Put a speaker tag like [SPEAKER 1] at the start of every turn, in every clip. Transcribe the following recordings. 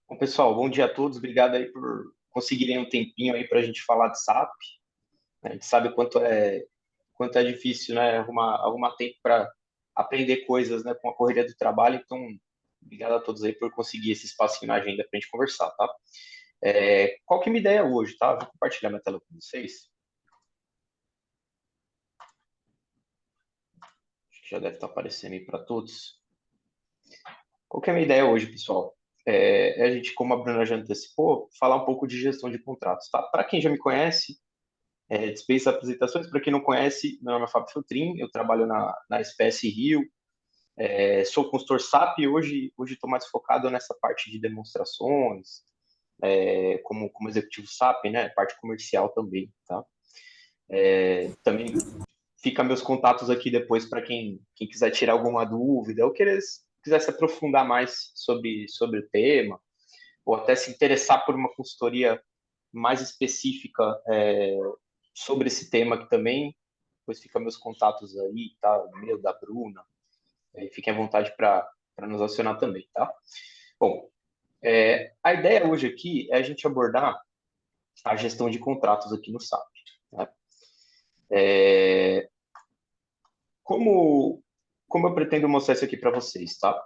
[SPEAKER 1] Bom, pessoal, bom dia a todos. Obrigado aí por conseguirem um tempinho aí para a gente falar de SAP. A gente sabe quanto é difícil, né, arrumar tempo para aprender coisas, né, com a correria do trabalho. Então, obrigado a todos aí por conseguir esse espacinho na agenda para a gente conversar, tá? Qual que é a minha ideia hoje, tá? Vou compartilhar minha tela com vocês. Acho que já deve estar aparecendo aí para todos. Qual que é a minha ideia hoje, pessoal? A gente, como a Bruna já antecipou, falar um pouco de gestão de contratos, tá? Para quem já me conhece, dispensa apresentações. Para quem não conhece, meu nome é Fábio Filtrin, eu trabalho na SPS Rio, sou consultor SAP e hoje estou mais focado nessa parte de demonstrações, como executivo SAP, né, parte comercial também, tá? Também fica meus contatos aqui depois para quem quiser tirar alguma dúvida ou quiser se aprofundar mais sobre o tema, ou até se interessar por uma consultoria mais específica sobre esse aqui também. Depois fica meus contatos aí, tá? O meu, da Bruna. Fiquem à vontade para nos acionar também, tá? Bom, a ideia hoje aqui é a gente abordar a gestão de contratos aqui no SAP. Né? É, como, como eu pretendo mostrar isso aqui para vocês, tá?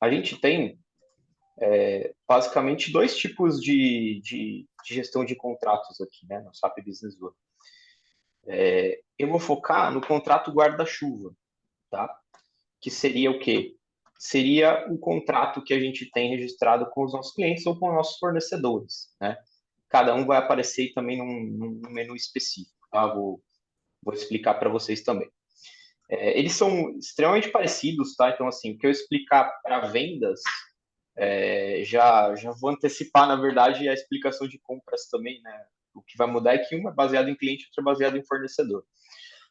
[SPEAKER 1] A gente tem basicamente dois tipos de gestão de contratos aqui, né, no SAP Business One. Eu vou focar no contrato guarda-chuva, tá? Que seria o quê? Seria um contrato que a gente tem registrado com os nossos clientes ou com os nossos fornecedores, né? Cada um vai aparecer também num menu específico, tá? Vou explicar para vocês também. Eles são extremamente parecidos, tá? Então, assim, o que eu explicar para vendas, já vou antecipar, na verdade, a explicação de compras também, né? O que vai mudar é que um é baseado em cliente e outro é baseado em fornecedor.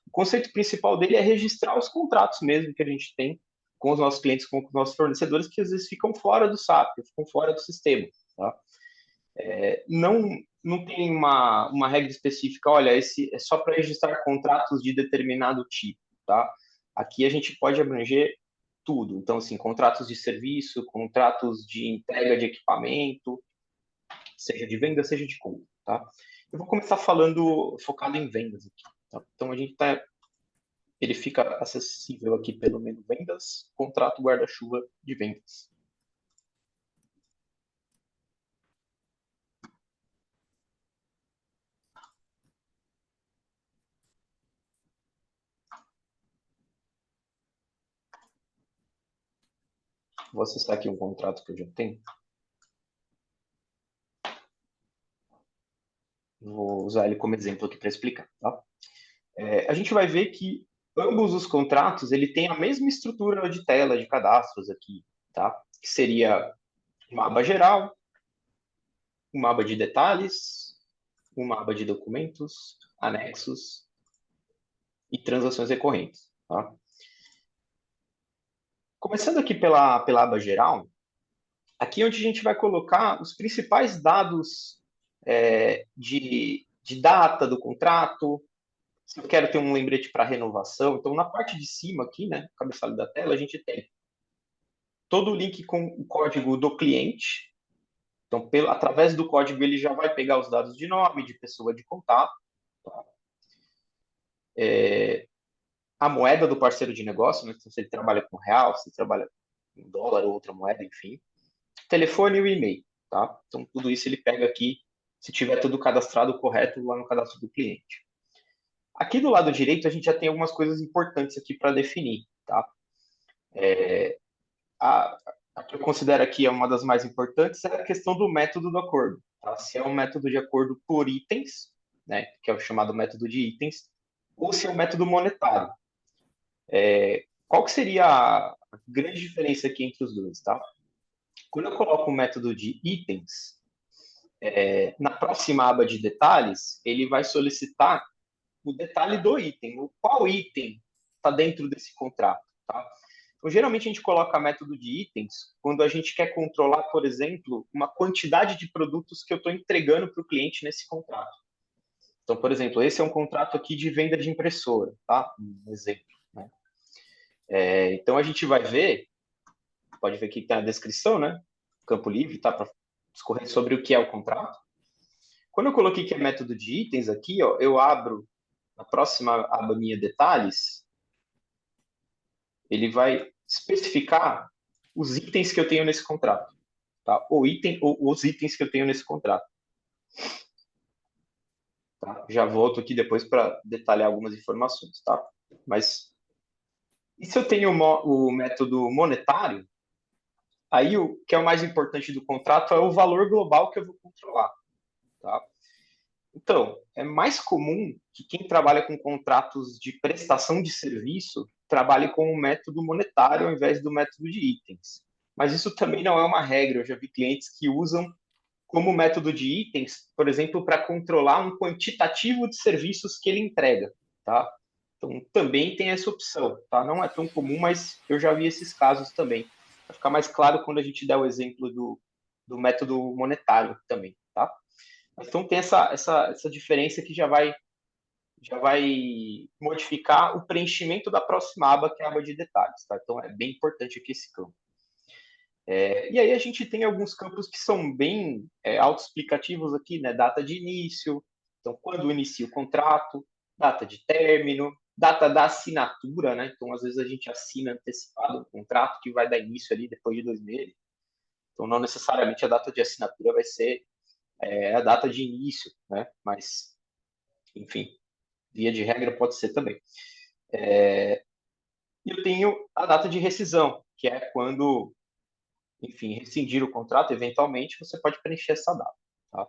[SPEAKER 1] O conceito principal dele é registrar os contratos mesmo que a gente tem com os nossos clientes, com os nossos fornecedores, que às vezes ficam fora do SAP, ficam fora do sistema. Tá? Não, não tem uma regra específica, olha, esse é só para registrar contratos de determinado tipo. Tá? Aqui a gente pode abranger tudo. Então, assim, contratos de serviço, contratos de entrega de equipamento, seja de venda, seja de compra. Tá? Eu vou começar focado em vendas aqui. Tá? Então, ele fica acessível aqui pelo menu vendas, contrato guarda-chuva de vendas. Vou acessar aqui um contrato que eu já tenho. Vou usar ele como exemplo aqui para explicar. Tá? A gente vai ver que ambos os contratos ele tem a mesma estrutura de tela de cadastros aqui, tá? Que seria uma aba geral, uma aba de detalhes, uma aba de documentos, anexos e transações recorrentes. Tá? Começando aqui pela aba geral, aqui é onde a gente vai colocar os principais dados de data do contrato, se eu quero ter um lembrete para renovação. Então, na parte de cima aqui, né, no cabeçalho da tela, a gente tem todo o link com o código do cliente. Então, através do código, ele já vai pegar os dados de nome, de pessoa de contato. Tá? A moeda do parceiro de negócio, né? Então, se ele trabalha com real, se ele trabalha com dólar ou outra moeda, enfim. Telefone e o e-mail. Tá? Então, tudo isso ele pega aqui, se tiver tudo cadastrado correto lá no cadastro do cliente. Aqui do lado direito, a gente já tem algumas coisas importantes aqui para definir. Tá? A, a que eu considero aqui é uma das mais importantes é a questão do método do acordo. Tá? Se é um método de acordo por itens, né, que é o chamado método de itens, ou se é um método monetário. Qual que seria a grande diferença aqui entre os dois? Tá? Quando eu coloco um método de itens, na próxima aba de detalhes, ele vai solicitar o detalhe do item, qual item está dentro desse contrato. Tá? Então, geralmente a gente coloca método de itens quando a gente quer controlar, por exemplo, uma quantidade de produtos que eu estou entregando para o cliente nesse contrato. Então, por exemplo, esse é um contrato aqui de venda de impressora, tá? Um exemplo. Né? Então a gente vai ver, pode ver aqui que tem a descrição, né? campo livre, tá? Para discorrer sobre o que é o contrato. Quando eu coloquei que é método de itens aqui, ó, eu abro na próxima aba minha detalhes, ele vai especificar os itens que eu tenho nesse contrato, tá? Os itens que eu tenho nesse contrato. Tá? Já volto aqui depois para detalhar algumas informações, tá? Mas e se eu tenho o método monetário, aí o que é o mais importante do contrato é o valor global que eu vou controlar, tá? Então, é mais comum que quem trabalha com contratos de prestação de serviço trabalhe com o método monetário ao invés do método de itens. Mas isso também não é uma regra. Eu já vi clientes que usam como método de itens, por exemplo, para controlar um quantitativo de serviços que ele entrega, tá? Então, também tem essa opção, tá? Não é tão comum, mas eu já vi esses casos também. Vai ficar mais claro quando a gente der o exemplo do método monetário também, tá? Então, tem essa diferença que já vai modificar o preenchimento da próxima aba, que é a aba de detalhes, tá? Então, é bem importante aqui esse campo. E aí a gente tem alguns campos que são bem autoexplicativos aqui, né? Data de início, então quando inicia o contrato, data de término, data da assinatura, né? Então às vezes a gente assina antecipado um contrato que vai dar início ali depois de 2 meses. Então não necessariamente a data de assinatura vai ser a data de início, né? Mas enfim, via de regra pode ser também. E eu tenho a data de rescisão, que é quando enfim, rescindir o contrato, eventualmente, você pode preencher essa data. Tá?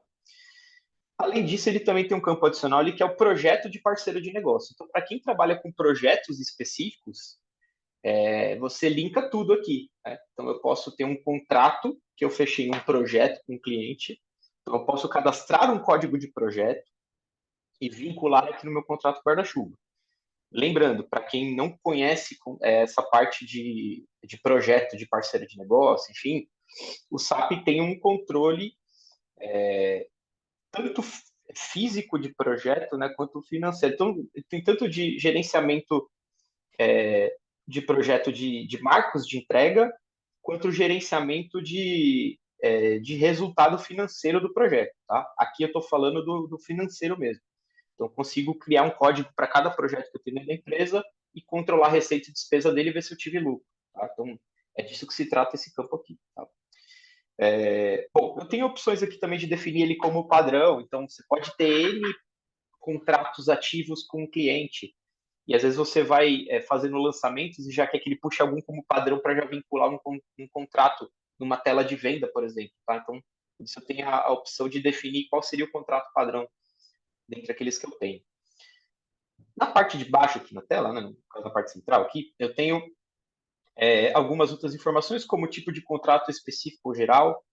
[SPEAKER 1] Além disso, ele também tem um campo adicional ali que é o projeto de parceiro de negócio. Então, para quem trabalha com projetos específicos, você linka tudo aqui. Né? Então, eu posso ter um contrato que eu fechei um projeto com um cliente. Então, eu posso cadastrar um código de projeto e vincular aqui no meu contrato guarda-chuva. Lembrando, para quem não conhece essa parte de projeto de parceiro de negócio, enfim, o SAP tem um controle tanto físico de projeto, né, quanto financeiro. Então, tem tanto de gerenciamento de projeto de marcos de entrega, quanto o gerenciamento de resultado financeiro do projeto. Tá? Aqui eu estou falando do financeiro mesmo. Então, eu consigo criar um código para cada projeto que eu tenho dentro da empresa e controlar a receita e despesa dele e ver se eu tive lucro. Tá? Então, é disso que se trata esse campo aqui. Tá? Bom, eu tenho opções aqui também de definir ele como padrão, então você pode ter N contratos ativos com o cliente, e às vezes você vai fazendo lançamentos e já quer que ele puxe algum como padrão para já vincular um contrato numa tela de venda, por exemplo. Tá? Então, você tem a opção de definir qual seria o contrato padrão dentre aqueles que eu tenho. Na parte de baixo aqui na tela, né, no caso da parte central aqui, eu tenho algumas outras informações, como tipo de contrato específico ou geral.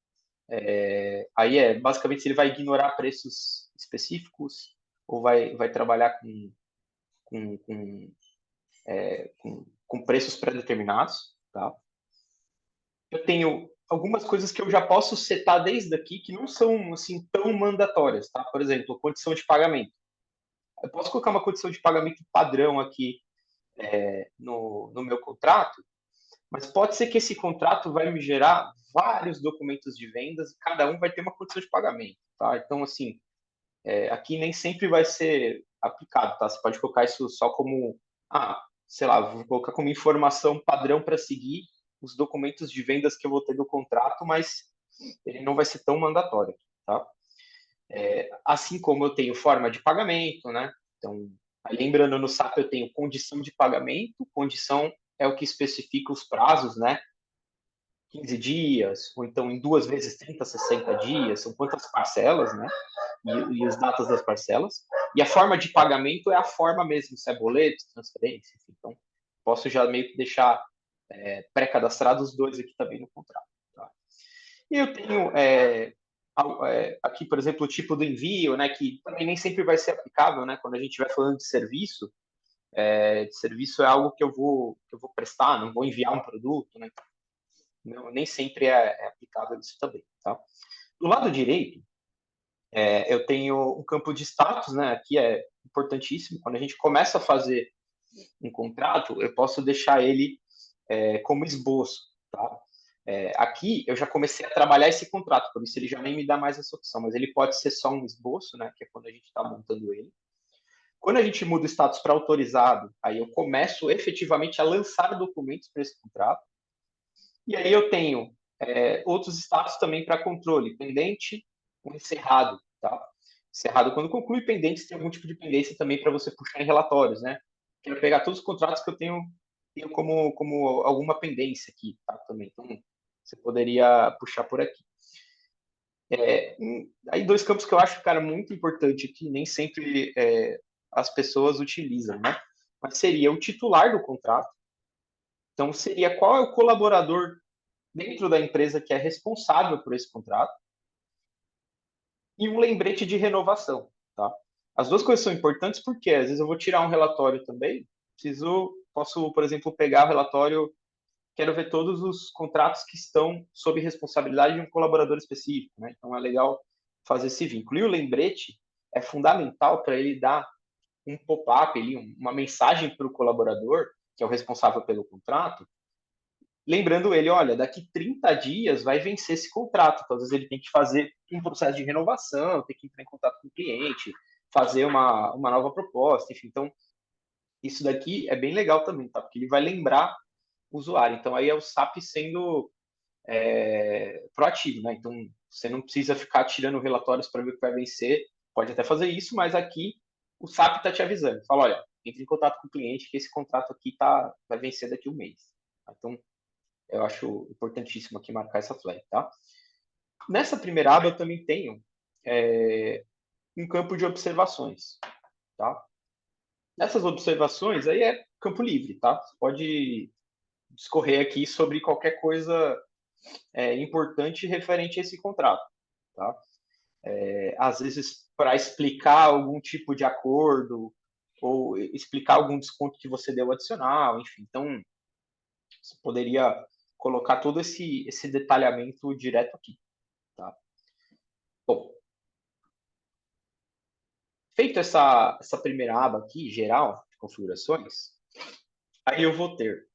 [SPEAKER 1] Aí basicamente se ele vai ignorar preços específicos ou vai trabalhar com, com, com preços pré-determinados. Tá? Eu tenho algumas coisas que eu já posso setar desde aqui que não são assim tão mandatórias. Tá? Por exemplo, condição de pagamento. Eu posso colocar uma condição de pagamento padrão aqui no meu contrato, mas pode ser que esse contrato vai me gerar vários documentos de vendas e cada um vai ter uma condição de pagamento. Tá? Então, assim, aqui nem sempre vai ser aplicado, tá? Você pode colocar isso só como, sei lá, vou colocar como informação padrão para seguir os documentos de vendas que eu vou ter do contrato, mas ele não vai ser tão mandatório, tá? Assim como eu tenho forma de pagamento, né? Então, lembrando, no SAP eu tenho condição de pagamento, condição é o que especifica os prazos, né? 15 dias, ou então em 2 vezes 30, 60 dias, são quantas parcelas, né? E as datas das parcelas. E a forma de pagamento é a forma mesmo, se é boleto, transferência, enfim. Então, posso já meio que deixar pré-cadastrados os dois aqui também no contrato. Tá? E eu tenho aqui, por exemplo, o tipo do envio, né, que também nem sempre vai ser aplicável, né, quando a gente estiver falando de serviço é algo que eu vou prestar, não vou enviar um produto, né, não, nem sempre é aplicável isso também. Tá? Do lado direito, eu tenho um campo de status, né? Aqui é importantíssimo. Quando a gente começa a fazer um contrato, eu posso deixar ele como esboço, tá? Aqui eu já comecei a trabalhar esse contrato, por isso ele já nem me dá mais essa opção, mas ele pode ser só um esboço, né, que é quando a gente está montando ele. Quando a gente muda o status para autorizado, aí eu começo efetivamente a lançar documentos para esse contrato. E aí eu tenho outros status também para controle, pendente ou encerrado. Tá? Encerrado quando conclui, pendente se tem algum tipo de pendência também para você puxar em relatórios. Né? Quero pegar todos os contratos que eu tenho como alguma pendência aqui tá? Também. Então, você poderia puxar por aqui. Aí dois campos que eu acho, cara, muito importante aqui, nem sempre as pessoas utilizam, né? Mas seria o titular do contrato. Então, seria qual é o colaborador dentro da empresa que é responsável por esse contrato e um lembrete de renovação, tá? As duas coisas são importantes porque às vezes eu vou tirar um relatório também, posso, por exemplo, pegar o relatório, quero ver todos os contratos que estão sob responsabilidade de um colaborador específico, né? Então é legal fazer esse vínculo. E o lembrete é fundamental para ele dar um pop-up, uma mensagem para o colaborador, que é o responsável pelo contrato, lembrando ele, olha, daqui 30 dias vai vencer esse contrato, então às vezes ele tem que fazer um processo de renovação, tem que entrar em contato com o cliente, fazer uma nova proposta, enfim, então isso daqui é bem legal também, tá? Porque ele vai lembrar o usuário, então aí é o SAP sendo proativo, né? Então você não precisa ficar tirando relatórios para ver o que vai vencer, pode até fazer isso, mas aqui o SAP está te avisando, fala, olha, entre em contato com o cliente que esse contrato aqui vai vencer daqui a um mês. Então, eu acho importantíssimo aqui marcar essa flag, tá? Nessa primeira aba eu também tenho um campo de observações, tá? Nessas observações aí é campo livre, tá? Você pode discorrer aqui sobre qualquer coisa importante referente a esse contrato, tá? Às vezes para explicar algum tipo de acordo ou explicar algum desconto que você deu adicional, enfim. Então, você poderia colocar todo esse detalhamento direto aqui, tá? Bom, feito essa primeira aba aqui, geral, de configurações, aí eu vou ter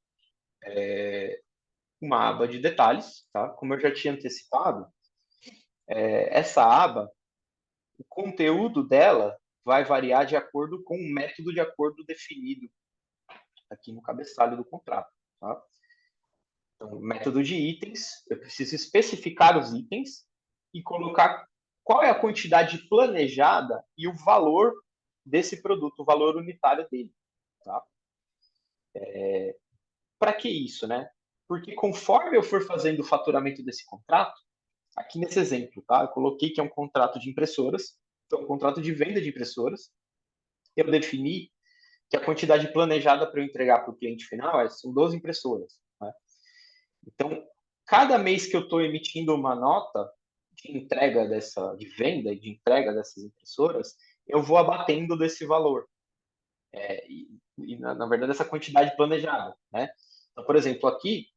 [SPEAKER 1] uma aba de detalhes, tá? Como eu já tinha antecipado, essa aba, o conteúdo dela vai variar de acordo com o método de acordo definido aqui no cabeçalho do contrato, tá? Então, método de itens, eu preciso especificar os itens e colocar qual é a quantidade planejada e o valor desse produto, o valor unitário dele, tá? Para que isso, né? Porque conforme eu for fazendo o faturamento desse contrato, aqui nesse exemplo, tá? Eu coloquei que é um contrato de impressoras, então um contrato de venda de impressoras. Eu defini que a quantidade planejada para eu entregar para o cliente final são 12 impressoras. Né? Então, cada mês que eu estou emitindo uma nota de entrega de venda e de entrega dessas impressoras, eu vou abatendo desse valor. Na verdade, essa quantidade planejada. Né? Então, por exemplo, aqui,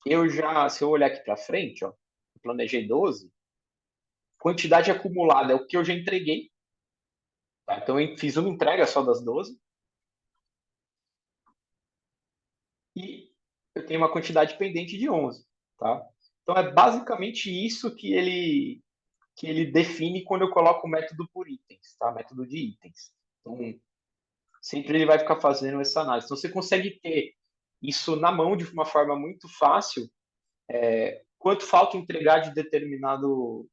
[SPEAKER 1] se eu olhar aqui para frente, ó, eu planejei 12, quantidade acumulada é o que eu já entreguei. Tá? Então, eu fiz uma entrega só das 12 e eu tenho uma quantidade pendente de 11. Tá? Então, é basicamente isso que ele define quando eu coloco o método por itens, tá? Método de itens. Então, sempre ele vai ficar fazendo essa análise. Então, você consegue ter isso na mão de uma forma muito fácil, quanto falta entregar de determinado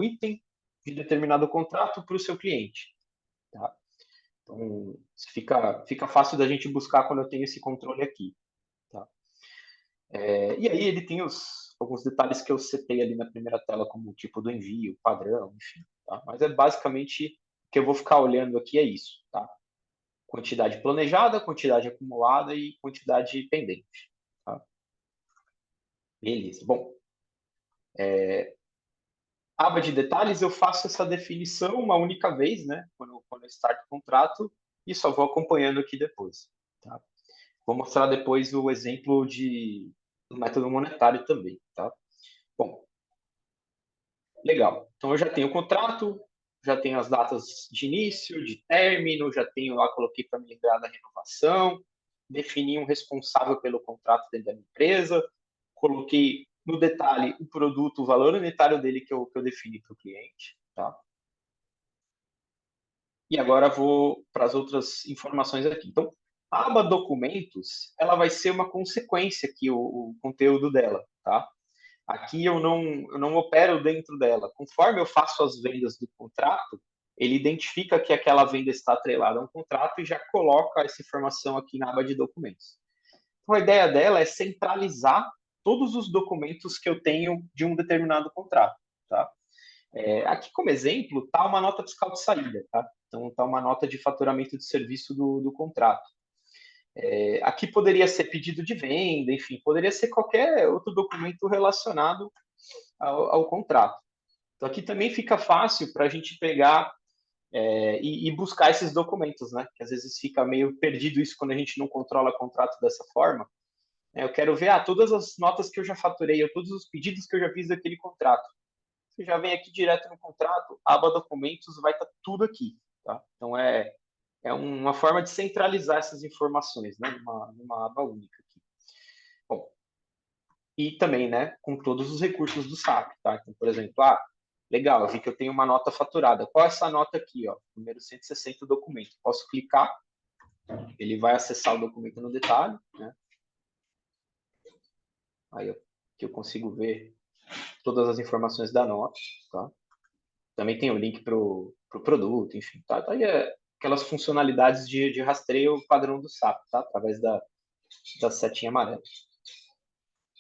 [SPEAKER 1] item, de determinado contrato para o seu cliente. Tá? Então, fica fácil da gente buscar quando eu tenho esse controle aqui. Tá? E aí ele tem alguns detalhes que eu setei ali na primeira tela, como o tipo do envio, padrão, enfim. Tá? Mas é basicamente o que eu vou ficar olhando aqui é isso. Tá? Quantidade planejada, quantidade acumulada e quantidade pendente. Tá? Beleza. Bom, aba de detalhes, eu faço essa definição uma única vez, né? Quando eu starto o contrato, e só vou acompanhando aqui depois. Tá? Vou mostrar depois o exemplo do método monetário também. Tá? Bom, legal. Então eu já tenho o contrato, já tenho as datas de início, de término, já tenho lá, coloquei para me lembrar da renovação. defini um responsável pelo contrato dentro da minha empresa, coloquei no detalhe o produto, o valor unitário dele que eu defini para o cliente, tá? E agora vou para as outras informações aqui. Então, a aba documentos, ela vai ser uma consequência aqui, o conteúdo dela, tá? Aqui eu não opero dentro dela. Conforme eu faço as vendas do contrato, ele identifica que aquela venda está atrelada a um contrato e já coloca essa informação aqui na aba de documentos. Então, a ideia dela é centralizar todos os documentos que eu tenho de um determinado contrato, tá? Aqui, como exemplo, está uma nota fiscal de saída, tá? Então, está uma nota de faturamento de serviço do contrato. Aqui poderia ser pedido de venda, enfim, poderia ser qualquer outro documento relacionado ao contrato. Então, aqui também fica fácil para a gente pegar e buscar esses documentos, né? Que às vezes fica meio perdido isso quando a gente não controla contrato dessa forma. Eu quero ver todas as notas que eu já faturei, ou todos os pedidos que eu já fiz daquele contrato. Você já vem aqui direto no contrato, aba documentos, vai estar tudo aqui. Tá? Então, é uma forma de centralizar essas informações, né? Numa aba única aqui. Bom, e também, né, com todos os recursos do SAP, tá? Então, por exemplo, legal, eu vi que eu tenho uma nota faturada. Qual é essa nota aqui, ó? Número 160 do documento. Posso clicar, ele vai acessar o documento no detalhe, né? Aí que eu consigo ver todas as informações da nota, tá? Também tem o link para o produto, enfim, tá? Aí aquelas funcionalidades de rastreio padrão do SAP, tá? Através da setinha amarela.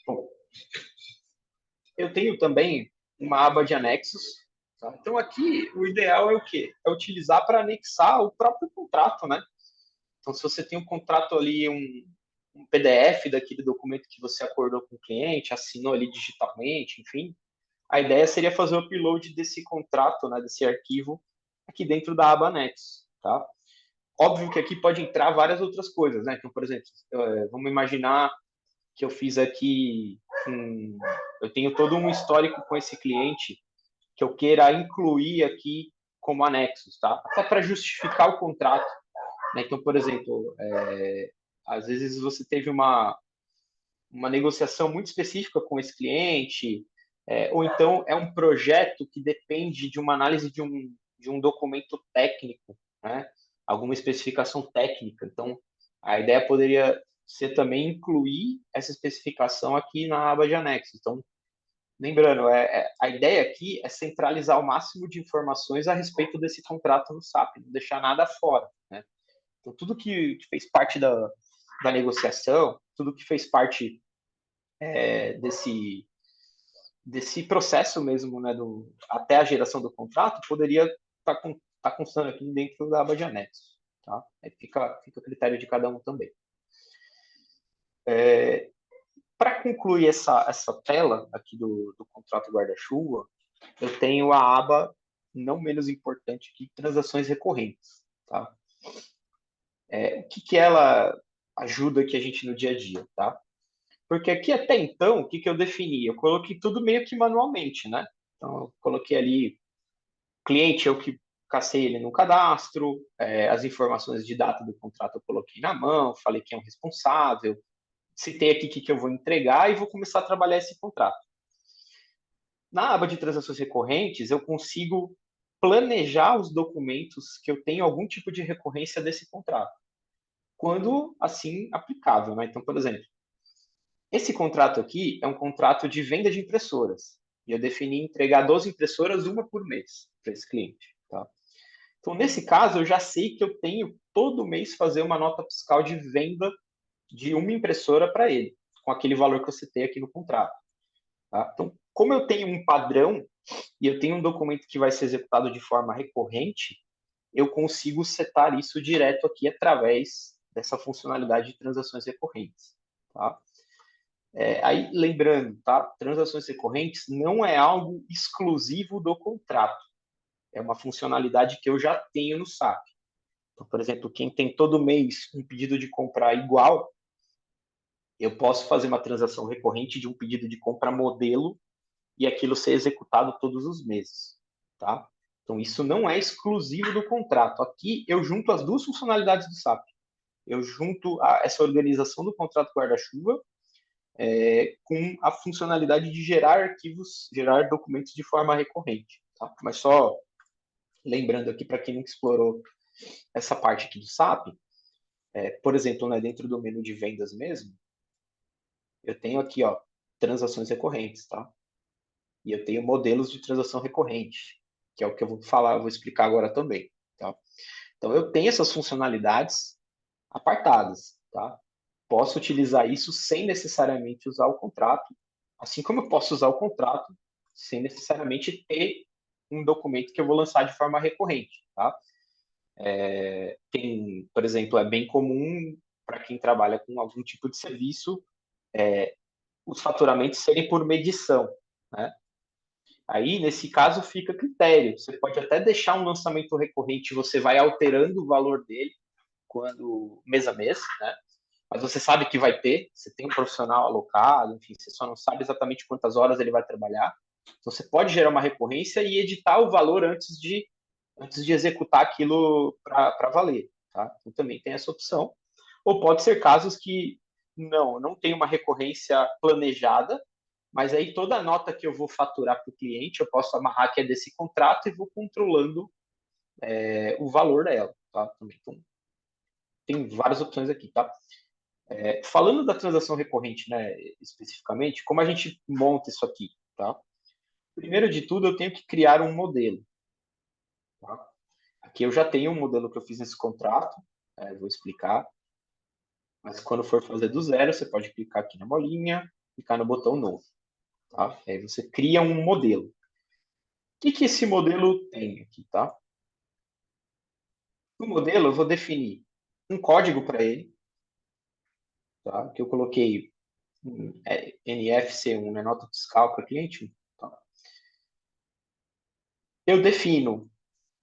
[SPEAKER 1] Bom, eu tenho também uma aba de anexos, tá? Então aqui o ideal é o quê? É utilizar para anexar o próprio contrato, né? Então se você tem um contrato ali, um PDF daquele documento que você acordou com o cliente, assinou ali digitalmente, enfim, a ideia seria fazer o upload desse contrato, né, desse arquivo, aqui dentro da aba anexo, tá? Óbvio que aqui pode entrar várias outras coisas, né? Então, por exemplo, vamos imaginar que eu fiz aqui, eu tenho todo um histórico com esse cliente que eu queira incluir aqui como anexos, tá? Até para justificar o contrato, né? Então, por exemplo, às vezes você teve uma negociação muito específica com esse cliente, ou então é um projeto que depende de uma análise de um documento técnico, né? Alguma especificação técnica. Então, a ideia poderia ser também incluir essa especificação aqui na aba de anexo. Então, lembrando, a ideia aqui é centralizar o máximo de informações a respeito desse contrato no SAP, não deixar nada fora, né? Então, tudo que fez parte da negociação, tudo que fez parte desse processo mesmo, né, até a geração do contrato, poderia estar constando aqui dentro da aba de anexo. Tá? Aí fica a critério de cada um também. Para concluir essa tela aqui do contrato guarda-chuva, eu tenho a aba não menos importante que transações recorrentes. Tá? O que ela ajuda aqui a gente no dia a dia, tá? Porque aqui até então, o que eu defini? Eu coloquei tudo meio que manualmente, né? Então, eu coloquei ali, cliente, eu que cacei ele no cadastro, as informações de data do contrato eu coloquei na mão, falei quem é o responsável, citei aqui o que eu vou entregar e vou começar a trabalhar esse contrato. Na aba de transações recorrentes, eu consigo planejar os documentos que eu tenho algum tipo de recorrência desse contrato, quando assim aplicável, né? Então, por exemplo, esse contrato aqui é um contrato de venda de impressoras. E eu defini entregar 12 impressoras, uma por mês, para esse cliente. Tá? Então, nesse caso, eu já sei que eu tenho todo mês fazer uma nota fiscal de venda de uma impressora para ele, com aquele valor que eu citei aqui no contrato. Tá? Então, como eu tenho um padrão e eu tenho um documento que vai ser executado de forma recorrente, eu consigo setar isso direto aqui através dessa funcionalidade de transações recorrentes. Tá? Aí, lembrando, tá? Transações recorrentes não é algo exclusivo do contrato. É uma funcionalidade que eu já tenho no SAP. Então, por exemplo, quem tem todo mês um pedido de compra igual, eu posso fazer uma transação recorrente de um pedido de compra modelo e aquilo ser executado todos os meses, tá? Então, isso não é exclusivo do contrato. Aqui, eu junto as duas funcionalidades do SAP. eu junto essa organização do contrato guarda-chuva com a funcionalidade de gerar arquivos, gerar documentos de forma recorrente. Tá? Mas só lembrando aqui para quem não explorou essa parte aqui do SAP, por exemplo, né, dentro do menu de vendas mesmo, eu tenho aqui, ó, transações recorrentes, tá? E eu tenho modelos de transação recorrente, que é o que eu vou falar, eu vou explicar agora também, tá? Então eu tenho essas funcionalidades apartadas, tá? Posso utilizar isso sem necessariamente usar o contrato, assim como eu posso usar o contrato sem necessariamente ter um documento que eu vou lançar de forma recorrente, tá? Tem, por exemplo, é bem comum para quem trabalha com algum tipo de serviço, os faturamentos serem por medição, né? Aí, nesse caso, fica a critério. Você pode até deixar um lançamento recorrente, você vai alterando o valor dele quando mês a mês, né? Mas você sabe que vai ter, você tem um profissional alocado, enfim, você só não sabe exatamente quantas horas ele vai trabalhar. Então, você pode gerar uma recorrência e editar o valor antes de executar aquilo para valer, tá? Então, também tem essa opção. Ou pode ser casos que não tem uma recorrência planejada, mas aí toda a nota que eu vou faturar para o cliente, eu posso amarrar que é desse contrato e vou controlando o valor dela, tá? Também. Então, tem várias opções aqui, tá? Falando da transação recorrente, né, especificamente, como a gente monta isso aqui, tá? Primeiro de tudo, eu tenho que criar um modelo, tá? Aqui eu já tenho um modelo que eu fiz nesse contrato, vou explicar, mas quando for fazer do zero, você pode clicar aqui na bolinha, clicar no botão novo, tá? Aí você cria um modelo. O que esse modelo tem aqui, tá? No modelo, eu vou definir um código para ele, tá? Que eu coloquei NFC1, né? Nota fiscal para cliente. Tá? Eu defino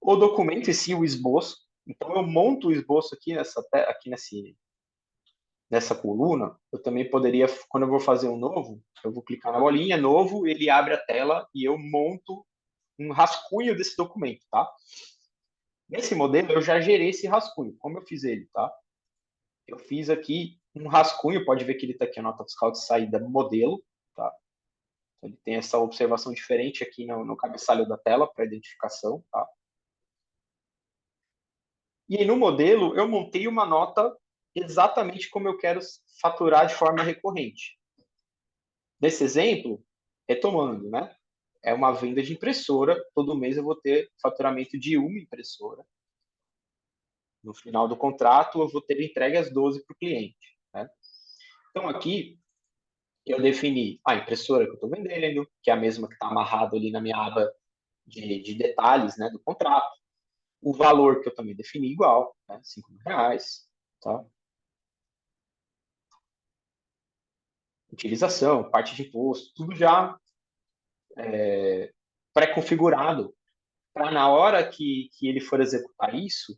[SPEAKER 1] o documento em si, o esboço. Então, eu monto o esboço aqui nessa coluna. Eu também poderia, quando eu vou fazer um novo, eu vou clicar na bolinha, novo, ele abre a tela e eu monto um rascunho desse documento, tá? Nesse modelo, eu já gerei esse rascunho. Como eu fiz ele, tá? Eu fiz aqui um rascunho, pode ver que ele está aqui, a nota fiscal de saída modelo, tá? Ele tem essa observação diferente aqui no cabeçalho da tela para identificação, tá? E aí, no modelo, eu montei uma nota exatamente como eu quero faturar de forma recorrente. Nesse exemplo, retomando, né? É uma venda de impressora, todo mês eu vou ter faturamento de uma impressora. No final do contrato, eu vou ter entregue as 12 para o cliente. Né? Então, aqui, eu defini a impressora que eu estou vendendo, que é a mesma que está amarrada ali na minha aba de detalhes, né, do contrato. O valor que eu também defini igual, né, R$ 5.000, tá? Utilização, parte de imposto, tudo já pré-configurado para na hora que ele for executar isso,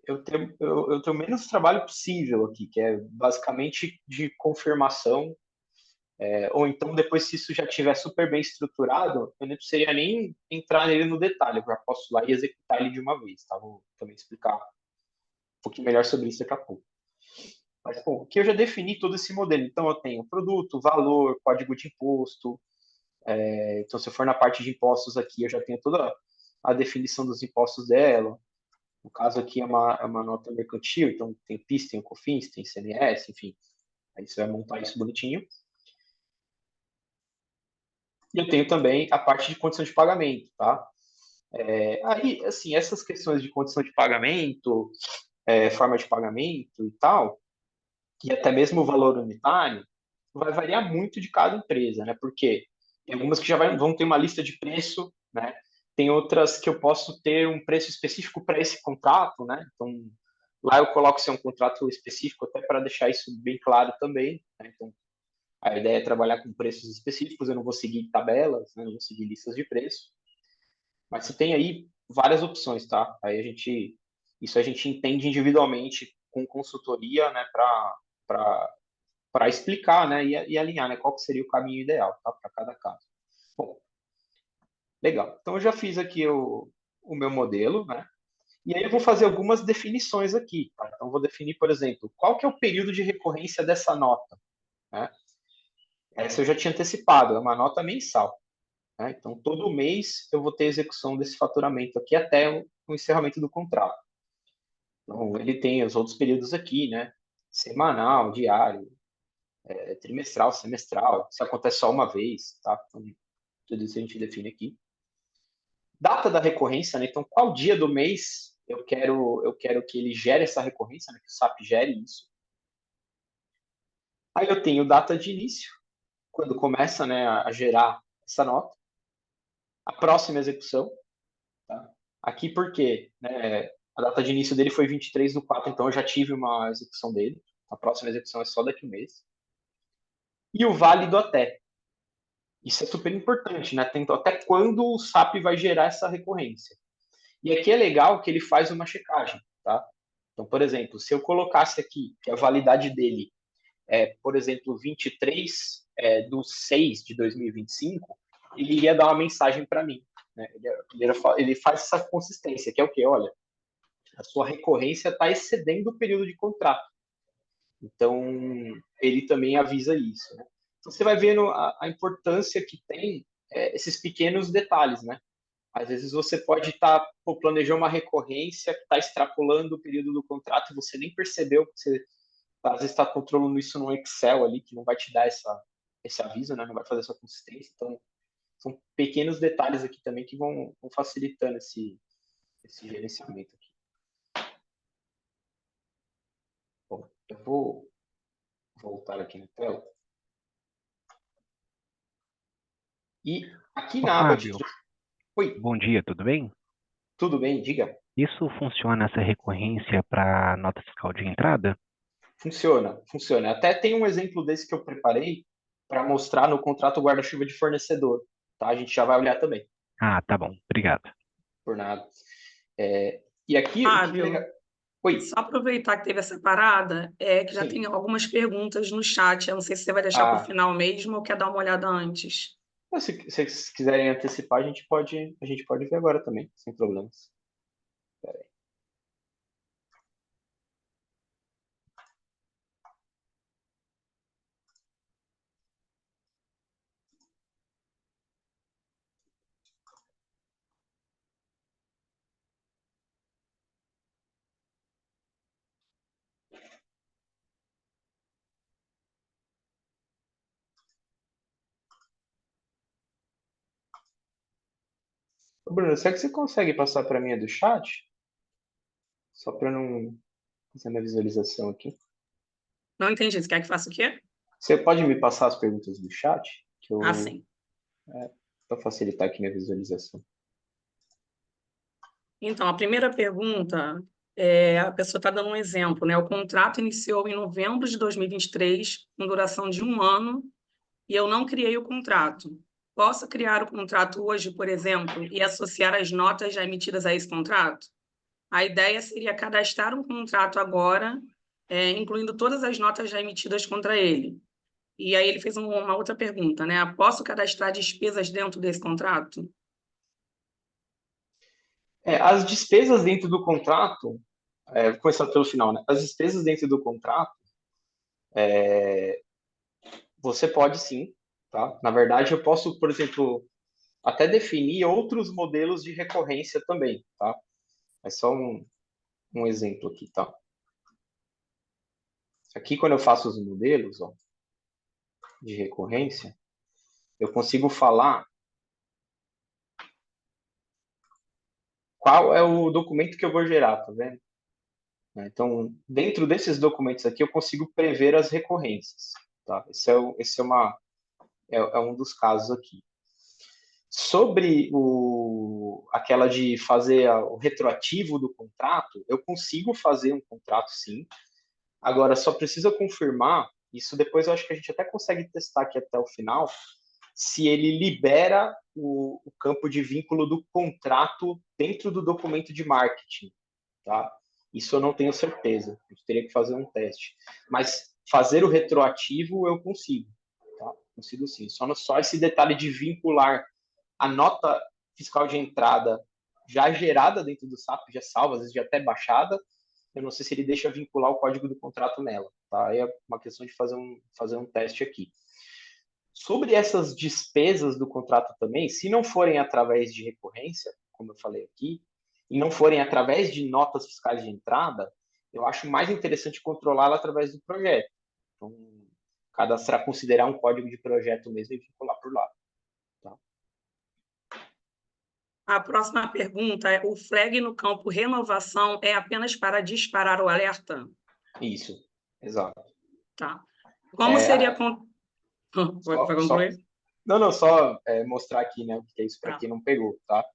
[SPEAKER 1] eu tenho o menos trabalho possível aqui, que é basicamente de confirmação, ou então depois se isso já estiver super bem estruturado, eu não precisaria nem entrar nele no detalhe, eu já posso ir lá e executar ele de uma vez, tá? Vou também explicar um pouquinho melhor sobre isso daqui a pouco. Mas, bom, aqui eu já defini todo esse modelo. Então, eu tenho produto, valor, código de imposto. Então, se eu for na parte de impostos aqui, eu já tenho toda a definição dos impostos dela. No caso aqui é uma nota mercantil, então tem PIS, tem o COFINS, tem CMS, enfim. Aí você vai montar isso bonitinho. E eu tenho também a parte de condição de pagamento, tá? Aí, assim, essas questões de condição de pagamento, forma de pagamento e tal, e até mesmo o valor unitário, vai variar muito de cada empresa, né? Porque tem algumas que já vão ter uma lista de preço, né? Tem outras que eu posso ter um preço específico para esse contrato, né? Então, lá eu coloco se é um contrato específico, até para deixar isso bem claro também, né? Então, a ideia é trabalhar com preços específicos, eu não vou seguir tabelas, né? Não vou seguir listas de preço. Mas você tem aí várias opções, tá? Aí isso a gente entende individualmente com consultoria, né? Para explicar, né, e alinhar, né, qual que seria o caminho ideal, tá, para cada caso. Bom, legal. Então eu já fiz aqui o meu modelo, né? E aí eu vou fazer algumas definições aqui. Tá? Então, vou definir, por exemplo, qual que é o período de recorrência dessa nota. Né? Essa eu já tinha antecipado, é uma nota mensal. Né? Então, todo mês eu vou ter execução desse faturamento aqui até o encerramento do contrato. Então, ele tem os outros períodos aqui, né? Semanal, diário, trimestral, semestral. Isso acontece só uma vez, tá? Então, tudo isso a gente define aqui. Data da recorrência, né? Então, qual dia do mês eu quero que ele gere essa recorrência, né? Que o SAP gere isso. Aí eu tenho data de início, quando começa, né, a gerar essa nota. A próxima execução, tá? Aqui por quê? Né, a data de início dele foi 23/4, então eu já tive uma execução dele. A próxima execução é só daqui a um mês. E o válido até. Isso é super importante, né? Então, até quando o SAP vai gerar essa recorrência. E aqui é legal que ele faz uma checagem, tá? Então, por exemplo, se eu colocasse aqui que a validade dele é, por exemplo, 23 do 6 de 2025, ele iria dar uma mensagem para mim. Né? Ele faz essa consistência, que é o quê? Olha, a sua recorrência está excedendo o período de contrato. Então, ele também avisa isso. Né? Então, você vai vendo a importância que tem esses pequenos detalhes, né? Às vezes você pode estar planejando uma recorrência que está extrapolando o período do contrato e você nem percebeu que você às vezes está controlando isso no Excel ali, que não vai te dar esse aviso, né? Não vai fazer essa consistência. Então, são pequenos detalhes aqui também que vão facilitando esse gerenciamento aqui. Bom, eu vou voltar aqui na tela. E aqui
[SPEAKER 2] Ô,
[SPEAKER 1] na aba de...
[SPEAKER 2] Fábio,
[SPEAKER 1] Oi,
[SPEAKER 2] bom dia, tudo bem?
[SPEAKER 1] tudo bem? Diga.
[SPEAKER 2] Isso funciona essa recorrência para nota fiscal de entrada?
[SPEAKER 1] Funciona, funciona. Até tem um exemplo desse que eu preparei para mostrar no contrato guarda-chuva de fornecedor. Tá? A gente já vai olhar também,
[SPEAKER 2] Ah, tá bom, obrigado.
[SPEAKER 1] por nada. E aqui, o que é legal...
[SPEAKER 3] Fábio,
[SPEAKER 1] Oi,
[SPEAKER 3] só aproveitar que teve essa parada, que já
[SPEAKER 1] sim.
[SPEAKER 3] tem algumas perguntas no chat. Eu não sei se você vai deixar para o
[SPEAKER 1] Ah,
[SPEAKER 3] final mesmo ou quer dar uma olhada antes.
[SPEAKER 1] se vocês quiserem antecipar, a gente pode ver agora também, sem problemas. Pera aí. Ô, Bruno, será que você consegue passar para mim a do chat? Só para não fazer minha visualização aqui.
[SPEAKER 3] Não entendi. Você quer que faça o quê?
[SPEAKER 1] Você pode me passar as perguntas do chat? Que
[SPEAKER 3] Ah,
[SPEAKER 1] eu,
[SPEAKER 3] sim.
[SPEAKER 1] para facilitar aqui minha visualização.
[SPEAKER 3] Então, a primeira pergunta, a pessoa está dando um exemplo, né? O contrato iniciou em novembro de 2023, com duração de 1 ano, e eu não criei o contrato. Posso criar o contrato hoje, por exemplo, e associar as notas já emitidas a esse contrato? A ideia seria cadastrar um contrato agora, incluindo todas as notas já emitidas contra ele. E aí ele fez uma outra pergunta, né? Posso cadastrar despesas dentro desse contrato?
[SPEAKER 1] As despesas dentro do contrato, vou começar pelo final, né? As despesas dentro do contrato, você pode sim, tá? Na verdade, eu posso, por exemplo, até definir outros modelos de recorrência também, tá? É só um exemplo aqui, tá? Aqui, quando eu faço os modelos, ó, de recorrência, eu consigo falar qual é o documento que eu vou gerar, tá vendo? Então, dentro desses documentos aqui, eu consigo prever as recorrências, tá? Esse é um dos casos aqui. Sobre aquela de fazer o retroativo do contrato, eu consigo fazer um contrato, sim. Agora, só precisa confirmar, isso depois eu acho que a gente até consegue testar aqui até o final, se ele libera o campo de vínculo do contrato dentro do documento de marketing, tá? Isso eu não tenho certeza, eu teria que fazer um teste. Mas fazer o retroativo eu consigo, tá? Consigo sim. Só esse detalhe de vincular a nota fiscal de entrada já gerada dentro do SAP, já salva, às vezes já até baixada. Eu não sei se ele deixa vincular o código do contrato nela, tá? Aí é uma questão de fazer um teste aqui. Sobre essas despesas do contrato também, se não forem através de recorrência, como eu falei aqui, e não forem através de notas fiscais de entrada, eu acho mais interessante controlá-la através do projeto. Então, cadastrar, considerar um código de projeto mesmo e vincular por lá. Tá?
[SPEAKER 3] A próxima pergunta é: o flag no campo renovação é apenas para disparar o alerta?
[SPEAKER 1] Isso, exato.
[SPEAKER 3] Tá. Como seria... Vai
[SPEAKER 1] Só,
[SPEAKER 3] concluir?
[SPEAKER 1] não, só mostrar aqui, né, o que é isso para
[SPEAKER 3] Tá.
[SPEAKER 1] quem não pegou, tá?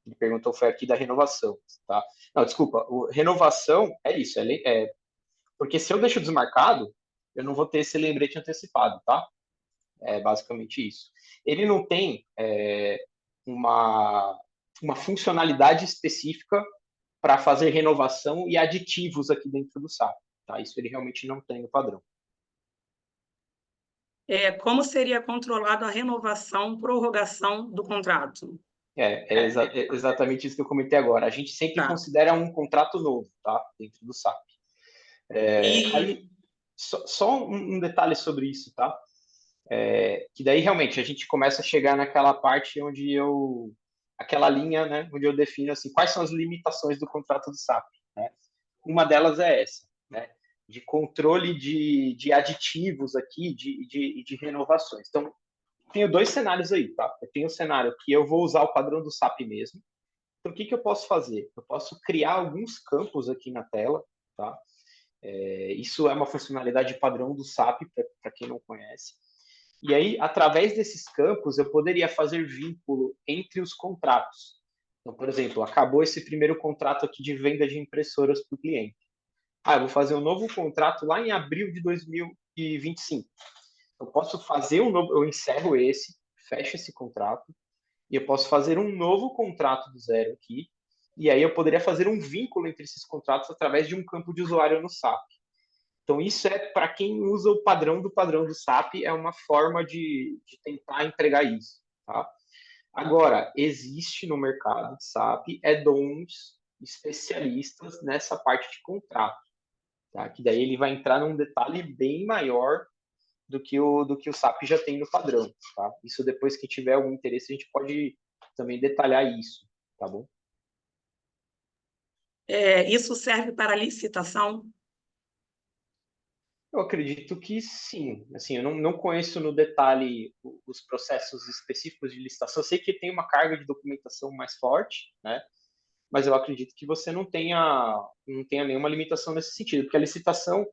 [SPEAKER 1] Ele perguntou, foi aqui da renovação, tá? Não, desculpa, renovação é isso, porque se eu deixo desmarcado, eu não vou ter esse lembrete antecipado, tá? É basicamente isso. Ele não tem uma, uma funcionalidade específica para fazer renovação e aditivos aqui dentro do SAP, tá? Isso ele realmente não tem no padrão.
[SPEAKER 3] Como seria controlado a renovação, prorrogação do contrato?
[SPEAKER 1] Exatamente isso que eu comentei agora. A gente sempre
[SPEAKER 3] Tá.
[SPEAKER 1] considera um contrato novo, tá? Dentro do SAP.
[SPEAKER 3] E
[SPEAKER 1] Aí, só um detalhe sobre isso, tá? Que daí realmente a gente começa a chegar naquela parte onde aquela linha, né? Onde eu defino assim, quais são as limitações do contrato do SAP, né? Uma delas é essa, né? De controle de aditivos aqui, de renovações. Então, tenho dois cenários aí, tá? Eu tenho um cenário que eu vou usar o padrão do SAP mesmo. Então, o que eu posso fazer? Eu posso criar alguns campos aqui na tela, tá? Isso é uma funcionalidade padrão do SAP, para quem não conhece. E aí, através desses campos, eu poderia fazer vínculo entre os contratos. Então, por exemplo, acabou esse primeiro contrato aqui de venda de impressoras para o cliente. Eu vou fazer um novo contrato lá em abril de 2025. Eu posso fazer um novo, eu encerro esse, fecho esse contrato, e eu posso fazer um novo contrato do zero aqui, e aí eu poderia fazer um vínculo entre esses contratos através de um campo de usuário no SAP. Então, isso é para quem usa o padrão do SAP, é uma forma de tentar entregar isso. Tá? Agora, existe no mercado de SAP add-ons especialistas nessa parte de contrato, tá? Que daí ele vai entrar num detalhe bem maior do que o SAP já tem no padrão. Tá? Isso depois que tiver algum interesse, a gente pode também detalhar isso, tá bom?
[SPEAKER 3] isso serve para licitação?
[SPEAKER 1] Eu acredito que sim. Assim, eu não conheço no detalhe os processos específicos de licitação. Eu sei que tem uma carga de documentação mais forte, né? Mas eu acredito que você não tenha nenhuma limitação nesse sentido, porque a licitação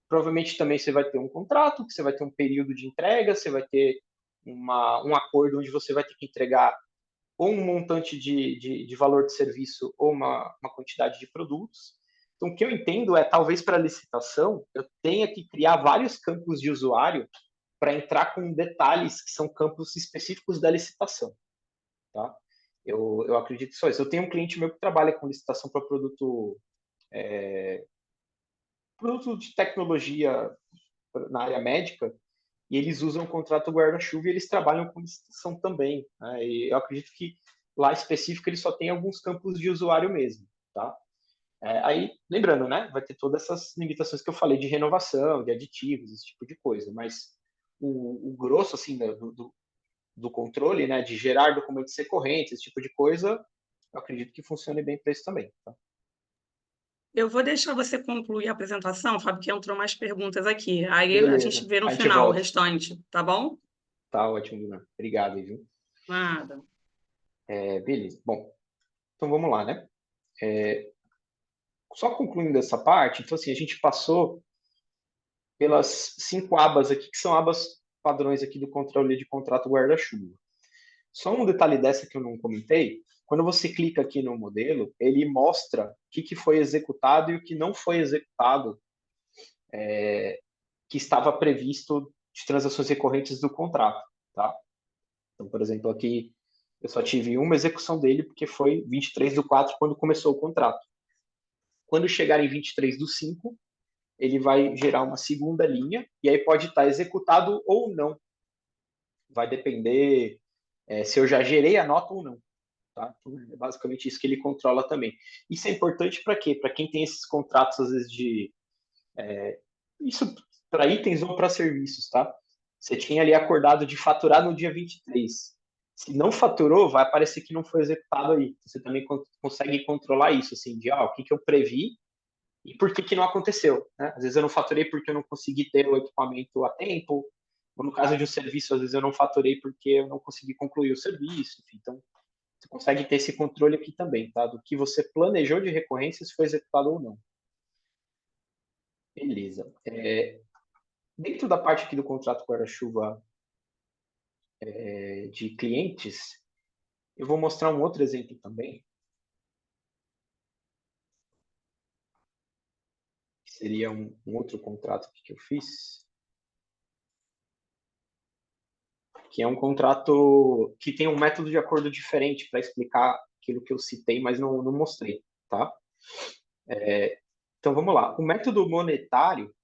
[SPEAKER 1] provavelmente também você vai ter um contrato, que você vai ter um período de entrega, você vai ter um acordo onde você vai ter que entregar ou um montante de valor de serviço ou uma quantidade de produtos. Então, o que eu entendo é, talvez para licitação, eu tenha que criar vários campos de usuário para entrar com detalhes que são campos específicos da licitação. Tá? Eu acredito só isso. Eu tenho um cliente meu que trabalha com licitação para produto de tecnologia na área médica, e eles usam o contrato guarda-chuva e eles trabalham com licitação também. Né? E eu acredito que lá específico ele só tem alguns campos de usuário mesmo. Tá? Aí, lembrando, né, vai ter todas essas limitações que eu falei de renovação, de aditivos, esse tipo de coisa, mas o grosso, assim, do controle, né, de gerar documentos recorrentes, esse tipo de coisa, eu acredito que funcione bem para isso também. Tá?
[SPEAKER 3] Eu vou deixar você concluir a apresentação, Fábio, que entrou mais perguntas aqui. Aí a gente
[SPEAKER 1] Beleza,
[SPEAKER 3] vê no
[SPEAKER 1] a gente
[SPEAKER 3] final o
[SPEAKER 1] volta.
[SPEAKER 3] restante, tá bom?
[SPEAKER 1] Tá ótimo, Guilherme. Obrigado, viu?
[SPEAKER 3] Nada.
[SPEAKER 1] Beleza. Bom, então vamos lá, né? Só concluindo essa parte, então assim, a gente passou pelas 5 abas aqui, que são abas padrões aqui do controle de contrato guarda-chuva. Só um detalhe dessa que eu não comentei, quando você clica aqui no modelo, ele mostra o que foi executado e o que não foi executado, que estava previsto de transações recorrentes do contrato, tá? Então, por exemplo, aqui eu só tive uma execução dele, porque foi 23/4, quando começou o contrato. Quando chegar em 23/5, ele vai gerar uma segunda linha, e aí pode estar executado ou não. Vai depender se eu já gerei a nota ou não. tá? Então, é basicamente isso que ele controla também. Isso é importante para quê? Para quem tem esses contratos, às vezes, isso para itens ou para serviços, tá? Você tinha ali acordado de faturar no dia 23. Se não faturou, vai aparecer que não foi executado aí. Você também consegue controlar isso, assim, de o que eu previ e por que não aconteceu, né? Às vezes eu não faturei porque eu não consegui ter o equipamento a tempo, ou no caso de um serviço, às vezes eu não faturei porque eu não consegui concluir o serviço, enfim. Então, você consegue ter esse controle aqui também, tá? Do que você planejou de recorrência, se foi executado ou não. Beleza. Dentro da parte aqui do contrato guarda-chuva de clientes, eu vou mostrar um outro exemplo também, que seria um outro contrato que eu fiz, que é um contrato que tem um método de acordo diferente para explicar aquilo que eu citei, mas não mostrei, tá? Então, vamos lá. O método monetário,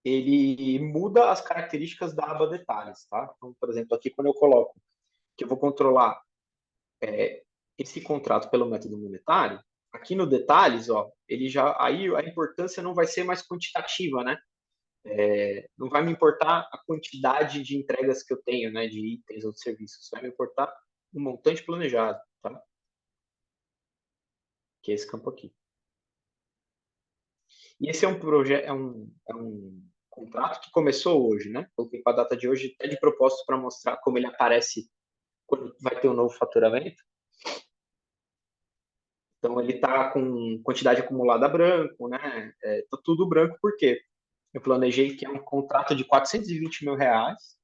[SPEAKER 1] ele muda as características da aba detalhes, tá? Então, por exemplo, aqui quando eu coloco que eu vou controlar esse contrato pelo método monetário, aqui no detalhes, ó, ele já aí a importância não vai ser mais quantitativa, né? Não vai me importar a quantidade de entregas que eu tenho, né, de itens ou de serviços, vai me importar o montante planejado, tá? Que é esse campo aqui. E esse é um projeto, é um contrato que começou hoje, né? Coloquei com a data de hoje até de propósito para mostrar como ele aparece quando vai ter um novo faturamento. Então ele está com quantidade acumulada branco, né? Tá tudo branco por quê? Eu planejei que é um contrato de 420 mil reais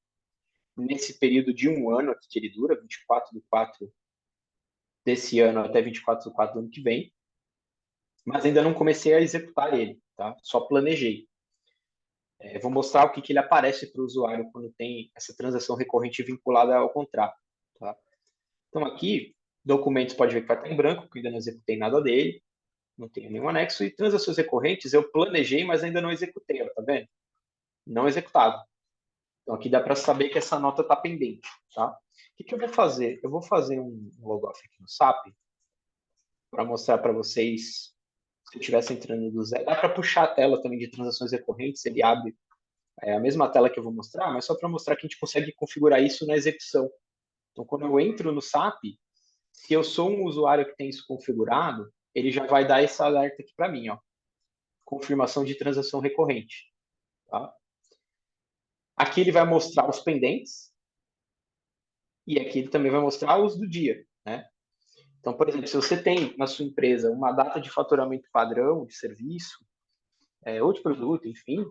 [SPEAKER 1] nesse período de um ano aqui que ele dura, 24/4 desse ano até 24/4 do ano que vem, mas ainda não comecei a executar ele, tá? Só planejei. Vou mostrar o que ele aparece para o usuário quando tem essa transação recorrente vinculada ao contrato, tá? Então aqui, documentos pode ver que vai estar em branco, porque ainda não executei nada dele, não tenho nenhum anexo, e transações recorrentes eu planejei, mas ainda não executei, ó, tá vendo? Não executado. Então aqui dá para saber que essa nota está pendente, tá? O que eu vou fazer? Eu vou fazer um logoff aqui no SAP para mostrar para vocês se eu estivesse entrando do zero. Dá para puxar a tela também de transações recorrentes, ele abre a mesma tela que eu vou mostrar, mas só para mostrar que a gente consegue configurar isso na execução. Então, quando eu entro no SAP, se eu sou um usuário que tem isso configurado, ele já vai dar esse alerta aqui para mim, ó, confirmação de transação recorrente. Tá? Aqui ele vai mostrar os pendentes e aqui ele também vai mostrar os do dia, né? Então, por exemplo, se você tem na sua empresa uma data de faturamento padrão de serviço, ou de produto, enfim,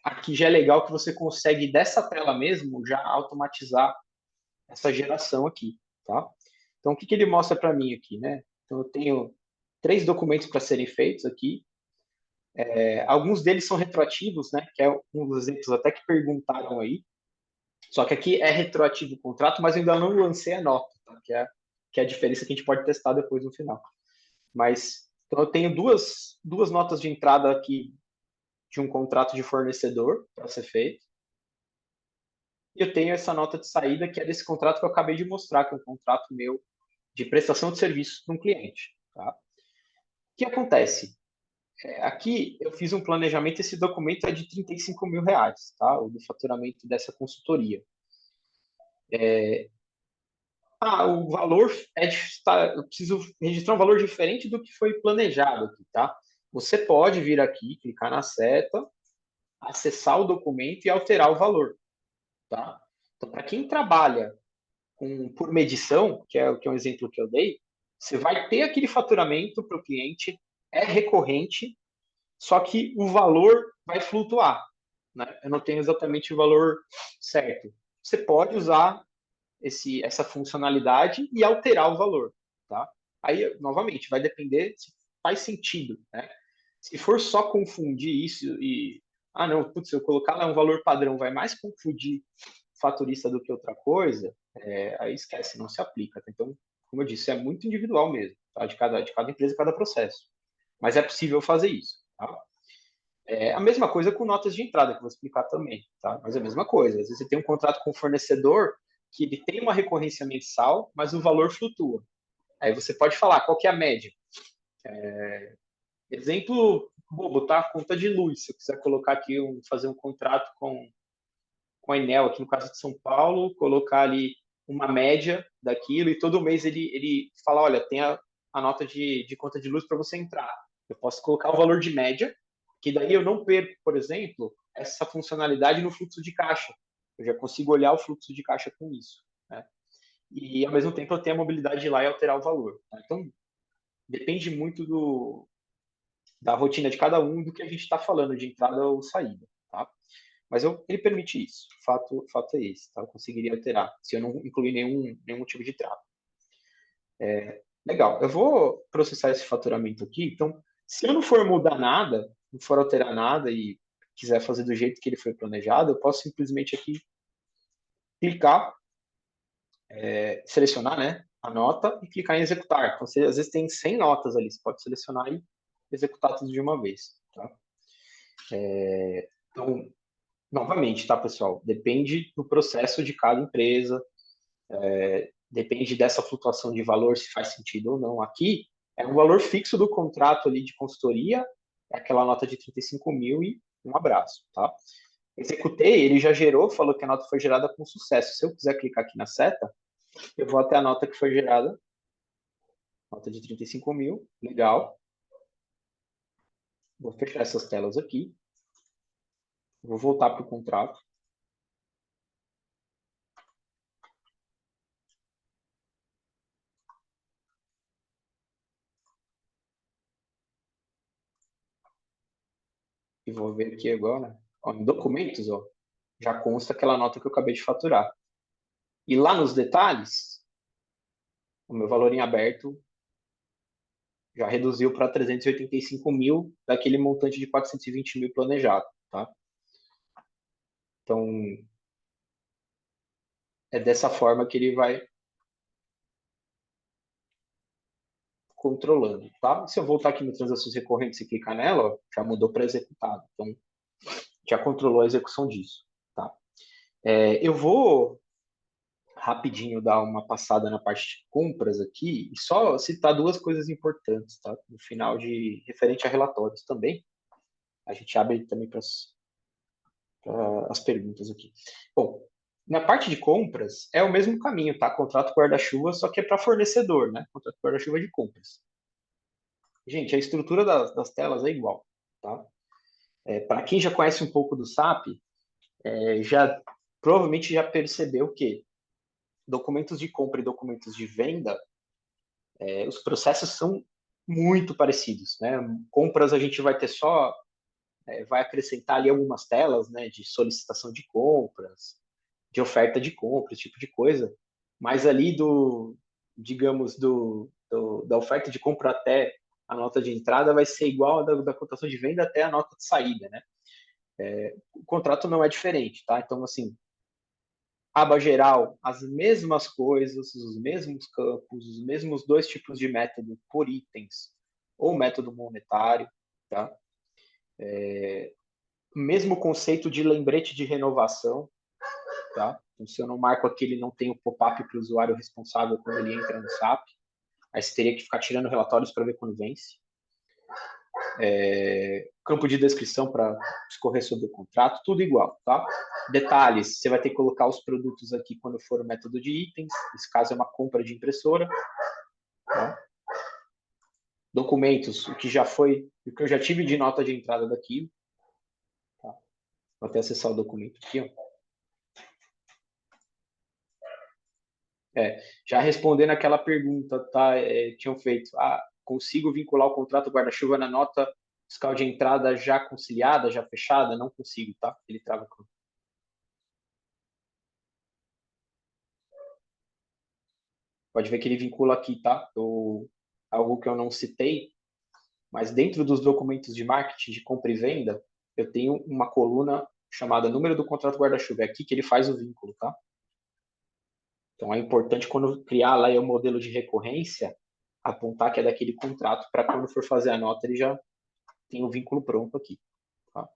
[SPEAKER 1] aqui já é legal que você consegue dessa tela mesmo já automatizar essa geração aqui, tá? Então, o que ele mostra para mim aqui, né? Então, eu tenho 3 documentos para serem feitos aqui. Alguns deles são retroativos, né? Que é um dos exemplos até que perguntaram aí. Só que aqui é retroativo o contrato, mas eu ainda não lancei a nota, tá? Que é a diferença que a gente pode testar depois no final. Mas, então eu tenho duas notas de entrada aqui de um contrato de fornecedor para ser feito. E eu tenho essa nota de saída que é desse contrato que eu acabei de mostrar, que é um contrato meu de prestação de serviço para um cliente. Tá? O que acontece? Aqui eu fiz um planejamento, esse documento é de 35 mil reais, tá? O do faturamento dessa consultoria. O valor eu preciso registrar um valor diferente do que foi planejado aqui, tá? Você pode vir aqui, clicar na seta, acessar o documento e alterar o valor, tá? Então, para quem trabalha por medição, que é um exemplo que eu dei, você vai ter aquele faturamento para o cliente, é recorrente, só que o valor vai flutuar, né? Eu não tenho exatamente o valor certo. Você pode usar essa funcionalidade e alterar o valor, tá? Aí, novamente, vai depender se faz sentido, né? Se for só confundir isso não, putz, se eu colocar lá um valor padrão, vai mais confundir faturista do que outra coisa, aí esquece, não se aplica. Tá? Então, como eu disse, é muito individual mesmo, tá? De cada empresa, cada processo. Mas é possível fazer isso, tá? A mesma coisa com notas de entrada, que eu vou explicar também, tá? Mas é a mesma coisa. Às vezes você tem um contrato com o fornecedor que ele tem uma recorrência mensal, mas o valor flutua. Aí você pode falar qual que é a média. Exemplo bobo, tá? Conta de luz. Se eu quiser colocar aqui, fazer um contrato com a Enel, aqui no caso de São Paulo, colocar ali uma média daquilo e todo mês ele fala, olha, tem a nota de conta de luz para você entrar. Eu posso colocar o valor de média, que daí eu não perco, por exemplo, essa funcionalidade no fluxo de caixa. Eu já consigo olhar o fluxo de caixa com isso, né? E, ao mesmo tempo, eu tenho a mobilidade de ir lá e alterar o valor. Tá? Então, depende muito da rotina de cada um do que a gente está falando, de entrada ou saída. Tá? Mas ele permite isso. Fato é esse. Tá? Eu conseguiria alterar, se eu não incluir nenhum tipo de trava. Legal. Eu vou processar esse faturamento aqui. Então, se eu não for mudar nada, não for alterar nada e quiser fazer do jeito que ele foi planejado, eu posso simplesmente aqui clicar, selecionar, né, a nota e clicar em executar. Então, você às vezes tem 100 notas ali, você pode selecionar e executar tudo de uma vez. Tá? Então, novamente, tá, pessoal? Depende do processo de cada empresa, depende dessa flutuação de valor, se faz sentido ou não. Aqui é um valor fixo do contrato ali de consultoria, é aquela nota de 35 mil e um abraço, tá? Executei, ele já gerou, falou que a nota foi gerada com sucesso. Se eu quiser clicar aqui na seta, eu vou até a nota que foi gerada, nota de 35 mil, legal. Vou fechar essas telas aqui. Vou voltar para o contrato. E vou ver aqui agora, ó, em documentos, ó, já consta aquela nota que eu acabei de faturar. E lá nos detalhes, o meu valor em aberto já reduziu para 385 mil daquele montante de 420 mil planejado, tá? Então, é dessa forma que ele vai controlando, tá? Se eu voltar aqui no transações recorrentes e clicar nela, ó, já mudou para executado. Então, já controlou a execução disso, tá? Eu vou rapidinho dar uma passada na parte de compras aqui e só citar duas coisas importantes, tá? No final de referente a relatórios também. A gente abre também para as perguntas aqui. Bom, na parte de compras é o mesmo caminho, tá? Contrato guarda-chuva, só que é para fornecedor, né? Contrato guarda-chuva de compras. Gente, a estrutura das telas é igual, tá? Para quem já conhece um pouco do SAP, já provavelmente já percebeu que documentos de compra e documentos de venda, os processos são muito parecidos, né? Compras a gente vai ter só, vai acrescentar ali algumas telas, né, de solicitação de compras, de oferta de compra, esse tipo de coisa, mas ali digamos, da oferta de compra até a nota de entrada vai ser igual a da cotação de venda até a nota de saída, né? O contrato não é diferente, tá? Então, assim, aba geral, as mesmas coisas, os mesmos campos, os mesmos dois tipos de método por itens, ou método monetário, tá? Mesmo conceito de lembrete de renovação, tá? Então, se eu não marco aqui, ele não tem o pop-up para o usuário responsável quando ele entra no SAP. Aí você teria que ficar tirando relatórios para ver quando vence. Campo de descrição para escorrer sobre o contrato, tudo igual, tá? Detalhes, você vai ter que colocar os produtos aqui quando for o método de itens, nesse caso é uma compra de impressora. Tá? Documentos, o que eu já tive de nota de entrada daqui. Tá? Vou até acessar o documento aqui, ó. Já respondendo aquela pergunta, tá? Tinham feito, consigo vincular o contrato guarda-chuva na nota fiscal de entrada já conciliada, já fechada? Não consigo, tá? Ele trava. Pode ver que ele vincula aqui, tá? Algo que eu não citei, mas dentro dos documentos de marketing de compra e venda, eu tenho uma coluna chamada número do contrato guarda-chuva. É aqui que ele faz o vínculo, tá? Então é importante quando criar lá o modelo de recorrência, apontar que é daquele contrato para quando for fazer a nota ele já tem o vínculo pronto aqui. Tá?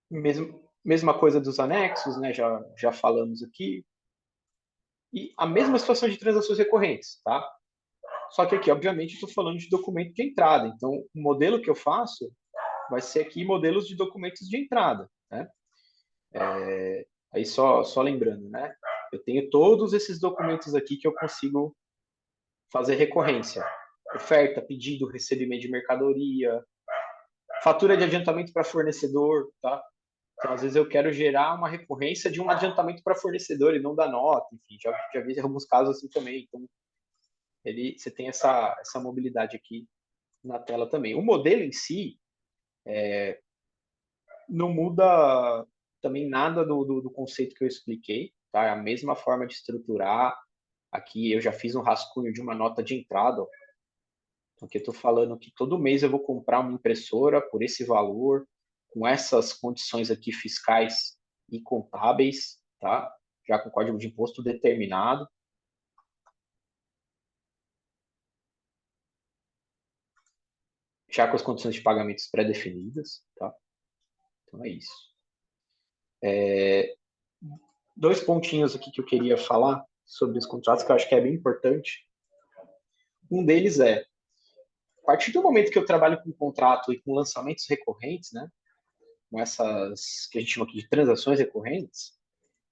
[SPEAKER 1] Mesmo Mesma coisa dos anexos, né? Já falamos aqui. E a mesma situação de transações recorrentes, tá? Só que aqui, obviamente, estou falando de documento de entrada. Então, o modelo que eu faço vai ser aqui modelos de documentos de entrada, né? Aí só lembrando, né? Eu tenho todos esses documentos aqui que eu consigo fazer recorrência. Oferta, pedido, recebimento de mercadoria, fatura de adiantamento para fornecedor, tá? Então, às vezes eu quero gerar uma recorrência de um adiantamento para fornecedor e não da nota, enfim, já vi alguns casos assim também. Então, você tem essa mobilidade aqui na tela também. O modelo em si não muda também nada do conceito que eu expliquei, tá? É a mesma forma de estruturar. Aqui eu já fiz um rascunho de uma nota de entrada, ó, porque eu estou falando que todo mês eu vou comprar uma impressora por esse valor, com essas condições aqui fiscais e contábeis, tá? Já com código de imposto determinado. Já com as condições de pagamentos pré-definidas, tá? Então é isso. Dois pontinhos aqui que eu queria falar sobre os contratos que eu acho que é bem importante. Um deles é, a partir do momento que eu trabalho com contrato e com lançamentos recorrentes, né, com essas que a gente chama aqui de transações recorrentes,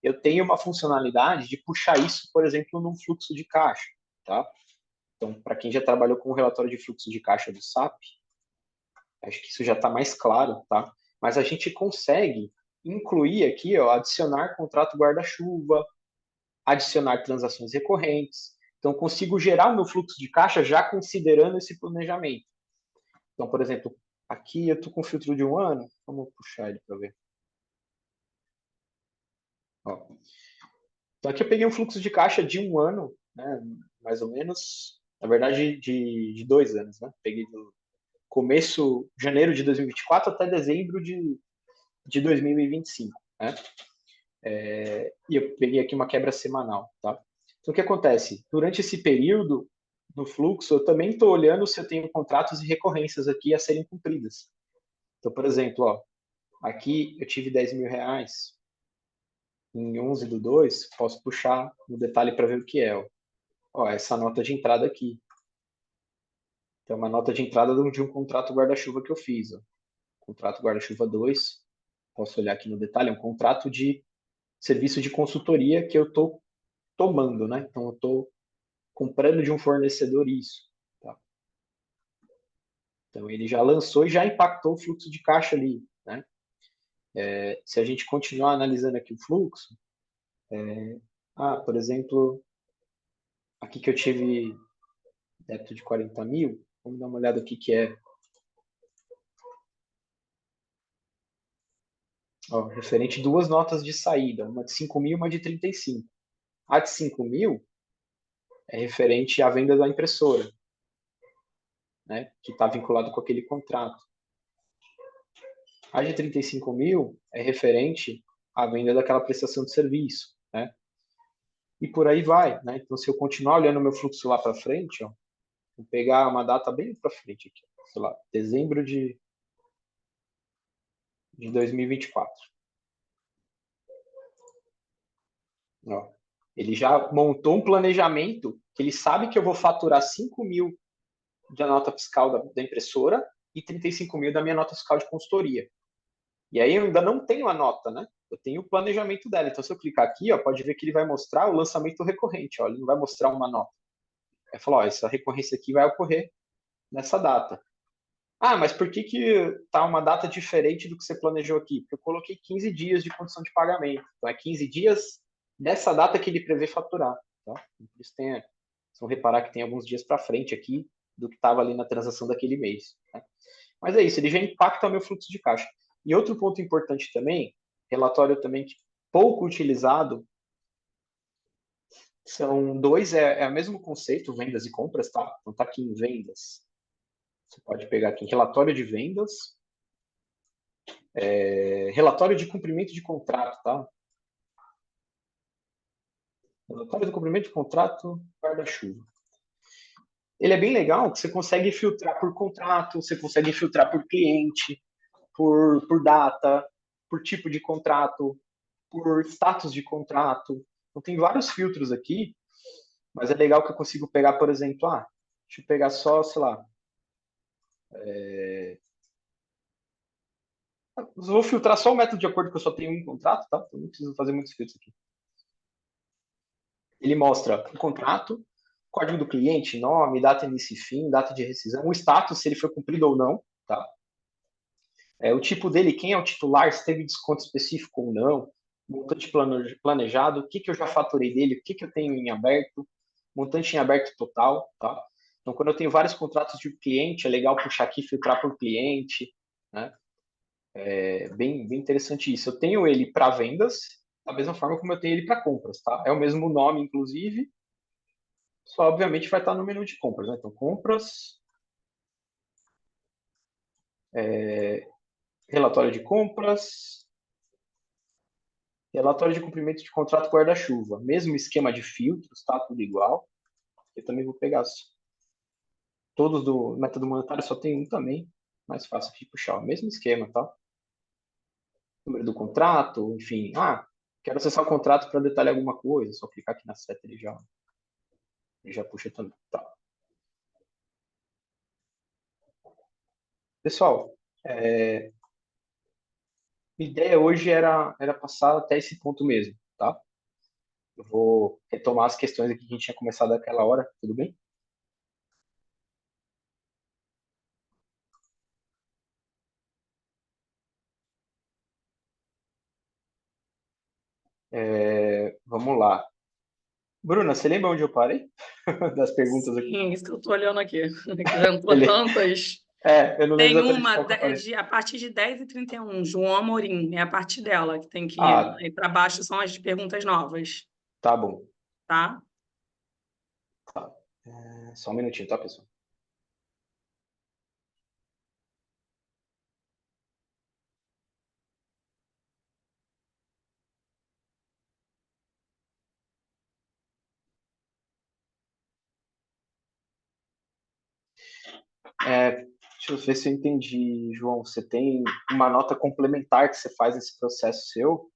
[SPEAKER 1] eu tenho uma funcionalidade de puxar isso, por exemplo, num fluxo de caixa, tá? Então, para quem já trabalhou com o relatório de fluxo de caixa do SAP, acho que isso já está mais claro, tá? Mas a gente consegue incluir aqui, ó, adicionar contrato guarda-chuva, adicionar transações recorrentes. Então, consigo gerar o meu fluxo de caixa já considerando esse planejamento. Então, por exemplo, aqui eu estou com filtro de um ano. Vamos puxar ele para ver. Ó. Então, aqui eu peguei um fluxo de caixa de um ano, né, mais ou menos. Na verdade, de 2 anos. Né? Peguei do começo, janeiro de 2024 até dezembro de 2025. Né? E eu peguei aqui uma quebra semanal. Tá? Então, o que acontece? Durante esse período do fluxo, eu também estou olhando se eu tenho contratos e recorrências aqui a serem cumpridas. Então, por exemplo, ó, aqui eu tive 10 mil reais em 11/2, posso puxar no detalhe para ver o que é. Ó, essa nota de entrada aqui. Então, uma nota de entrada de um contrato guarda-chuva que eu fiz. Ó. Contrato guarda-chuva 2, posso olhar aqui no detalhe, é um contrato de serviço de consultoria que eu estou tomando, né? Então, eu estou comprando de um fornecedor isso. Tá? Então, ele já lançou e já impactou o fluxo de caixa ali. Né? Se a gente continuar analisando aqui o fluxo, por exemplo, aqui que eu tive débito de 40 mil, vamos dar uma olhada aqui que é ó, referente duas notas de saída, uma de 5 mil e uma de 35. A de 5 mil é referente à venda da impressora, né, que está vinculado com aquele contrato. A de 35 mil é referente à venda daquela prestação de serviço, né? E por aí vai, né? Então, se eu continuar olhando meu fluxo lá para frente, ó, vou pegar uma data bem para frente aqui, sei lá, dezembro de 2024. Ó, ele já montou um planejamento que ele sabe que eu vou faturar 5 mil da nota fiscal da impressora e 35 mil da minha nota fiscal de consultoria. E aí eu ainda não tenho a nota, né? Eu tenho o planejamento dela. Então, se eu clicar aqui, ó, pode ver que ele vai mostrar o lançamento recorrente. Ó, ele não vai mostrar uma nota. Vai falar, ó, essa recorrência aqui vai ocorrer nessa data. Ah, mas por que tá uma data diferente do que você planejou aqui? Porque eu coloquei 15 dias de condição de pagamento. Então, é 15 dias dessa data que ele prevê faturar. Tá? Por isso vocês vão reparar que tem alguns dias para frente aqui do que estava ali na transação daquele mês. Tá? Mas é isso, ele já impacta o meu fluxo de caixa. E outro ponto importante também, relatório também pouco utilizado, são dois, é o mesmo conceito, vendas e compras, tá? Então tá aqui em vendas. Você pode pegar aqui relatório de vendas, relatório de cumprimento de contrato, tá? Relatório de cumprimento de contrato, guarda-chuva. Ele é bem legal, que você consegue filtrar por contrato, você consegue filtrar por cliente, por data. por tipo de contrato, por status de contrato. Então, tem vários filtros aqui, mas é legal que eu consigo pegar, por exemplo, deixa eu pegar só, sei lá, eu vou filtrar só o método de acordo que eu só tenho um contrato, tá? Então, não preciso fazer muitos filtros aqui. Ele mostra o contrato, código do cliente, nome, data início e fim, data de rescisão, o status, se ele foi cumprido ou não, tá? O tipo dele, quem é o titular, se teve desconto específico ou não, montante planejado, o que eu já faturei dele, o que eu tenho em aberto, montante em aberto total, tá? Então, quando eu tenho vários contratos de cliente, é legal puxar aqui e filtrar por cliente, né? É bem interessante isso. Eu tenho ele para vendas, da mesma forma como eu tenho ele para compras, tá? É o mesmo nome, inclusive, só obviamente vai estar no menu de compras, né? Então, compras, relatório de compras, relatório de cumprimento de contrato guarda-chuva. Mesmo esquema de filtros, tá? Tudo igual. Eu também vou pegar todos do método monetário, só tem um também, mais fácil de puxar. O mesmo esquema, tá? Número do contrato, enfim. Quero acessar o contrato para detalhar alguma coisa, só clicar aqui na seta ele já puxa também. Tá. Pessoal, a ideia hoje era passar até esse ponto mesmo, tá? Eu vou retomar as questões aqui que a gente tinha começado naquela hora, tudo bem? Vamos lá. Bruna, você lembra onde eu parei? Das perguntas aqui.
[SPEAKER 3] Sim, isso que eu estou olhando aqui. Que já entrou
[SPEAKER 1] Ele...
[SPEAKER 3] tantas.
[SPEAKER 1] eu não lembro
[SPEAKER 3] Tem
[SPEAKER 1] exatamente
[SPEAKER 3] uma
[SPEAKER 1] qual que eu parei.
[SPEAKER 3] a partir de 10h31, João Amorim, é a partir dela que tem que ir.
[SPEAKER 1] Ah,
[SPEAKER 3] Aí para baixo são as perguntas novas,
[SPEAKER 1] tá bom.
[SPEAKER 3] tá?
[SPEAKER 1] Tá. Só um minutinho, tá, pessoal? Deixa eu ver se eu entendi, João. Você tem uma nota complementar que você faz nesse processo seu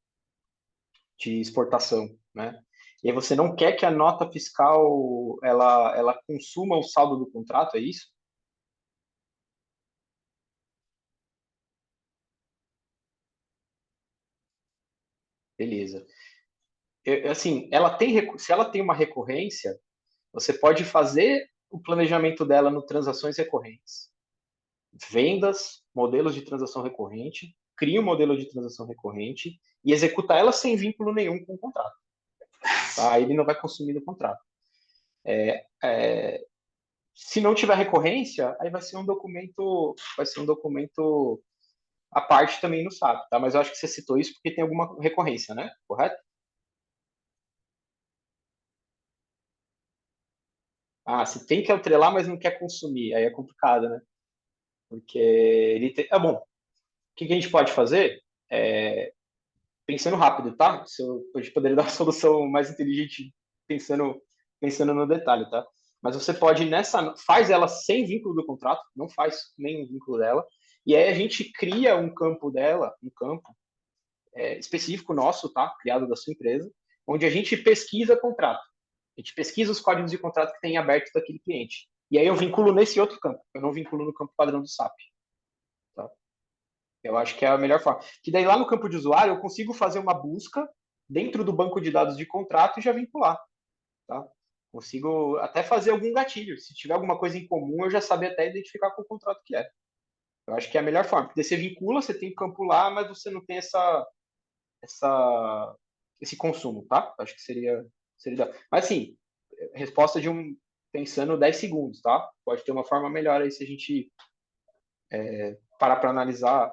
[SPEAKER 1] de exportação, né? E aí você não quer que a nota fiscal ela consuma o saldo do contrato, é isso? Beleza. Assim, se ela tem uma recorrência, você pode fazer o planejamento dela no transações recorrentes. Vendas, modelos de transação recorrente, cria um modelo de transação recorrente e executa ela sem vínculo nenhum com o contrato. Tá? Ele não vai consumir do contrato. Se não tiver recorrência, aí vai ser um documento à parte também no SAP, tá? Mas eu acho que você citou isso porque tem alguma recorrência, né? Correto? Se tem que atrelar, mas não quer consumir, aí é complicado, né? Porque ele tem... bom, o que a gente pode fazer? Pensando rápido, tá? A gente poderia dar uma solução mais inteligente pensando no detalhe, tá? Mas você pode faz ela sem vínculo do contrato, não faz nenhum vínculo dela, e aí a gente cria um campo dela, um campo específico nosso, tá? Criado da sua empresa, onde a gente pesquisa contrato. A gente pesquisa os códigos de contrato que tem aberto daquele cliente. E aí eu vinculo nesse outro campo. Eu não vinculo no campo padrão do SAP. Tá? Eu acho que é a melhor forma. Que daí lá no campo de usuário eu consigo fazer uma busca dentro do banco de dados de contrato e já vincular. Tá? Consigo até fazer algum gatilho. Se tiver alguma coisa em comum, eu já saber até identificar qual contrato que é. Eu acho que é a melhor forma. Porque você vincula, você tem campo lá, mas você não tem esse consumo, tá? Acho que seria. Mas assim, resposta pensando 10 segundos, tá? Pode ter uma forma melhor aí se a gente parar para analisar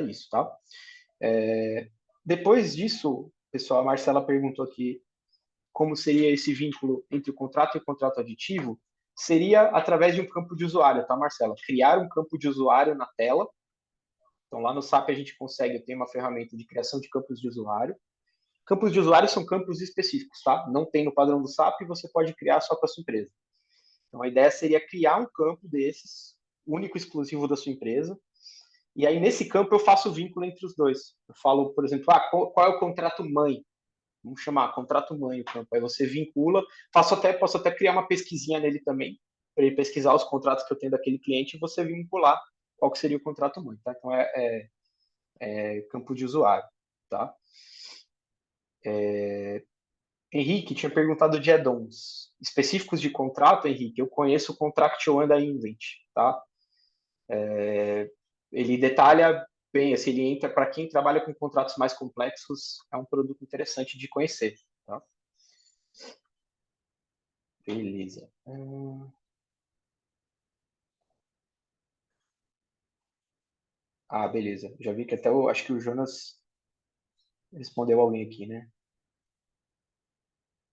[SPEAKER 1] isso, tá? Depois disso, pessoal, a Marcela perguntou aqui como seria esse vínculo entre o contrato e o contrato aditivo. Seria através de um campo de usuário, tá, Marcela? Criar um campo de usuário na tela. Então, lá no SAP a gente consegue ter uma ferramenta de criação de campos de usuário. Campos de usuário são campos específicos, tá? Não tem no padrão do SAP e você pode criar só para a sua empresa. Então, a ideia seria criar um campo desses, único e exclusivo da sua empresa, E aí, nesse campo, eu faço o vínculo entre os dois. Eu falo, por exemplo, qual é o contrato mãe? Vamos chamar contrato mãe o campo. Aí você vincula, posso até criar uma pesquisinha nele também, para ele pesquisar os contratos que eu tenho daquele cliente e você vincular qual que seria o contrato mãe, tá? Então é campo de usuário, tá? Henrique tinha perguntado de add-ons específicos de contrato, Henrique. Eu conheço o Contractio and Invent, tá? Ele detalha bem, assim, ele entra para quem trabalha com contratos mais complexos, é um produto interessante de conhecer, tá? Beleza. Beleza. Já vi que até acho que o Jonas respondeu alguém aqui, né?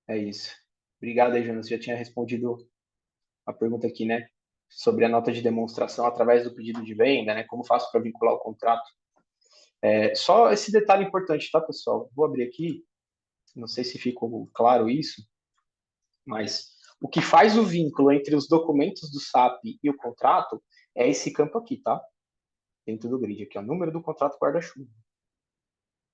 [SPEAKER 1] É isso. Obrigado aí, Jonas. Já tinha respondido a pergunta aqui, né? Sobre a nota de demonstração através do pedido de venda, né? Como faço para vincular o contrato? Só esse detalhe importante, tá, pessoal? Vou abrir aqui. Não sei se ficou claro isso, mas o que faz o vínculo entre os documentos do SAP e o contrato é esse campo aqui, tá? Dentro do grid aqui, ó, número do contrato guarda-chuva.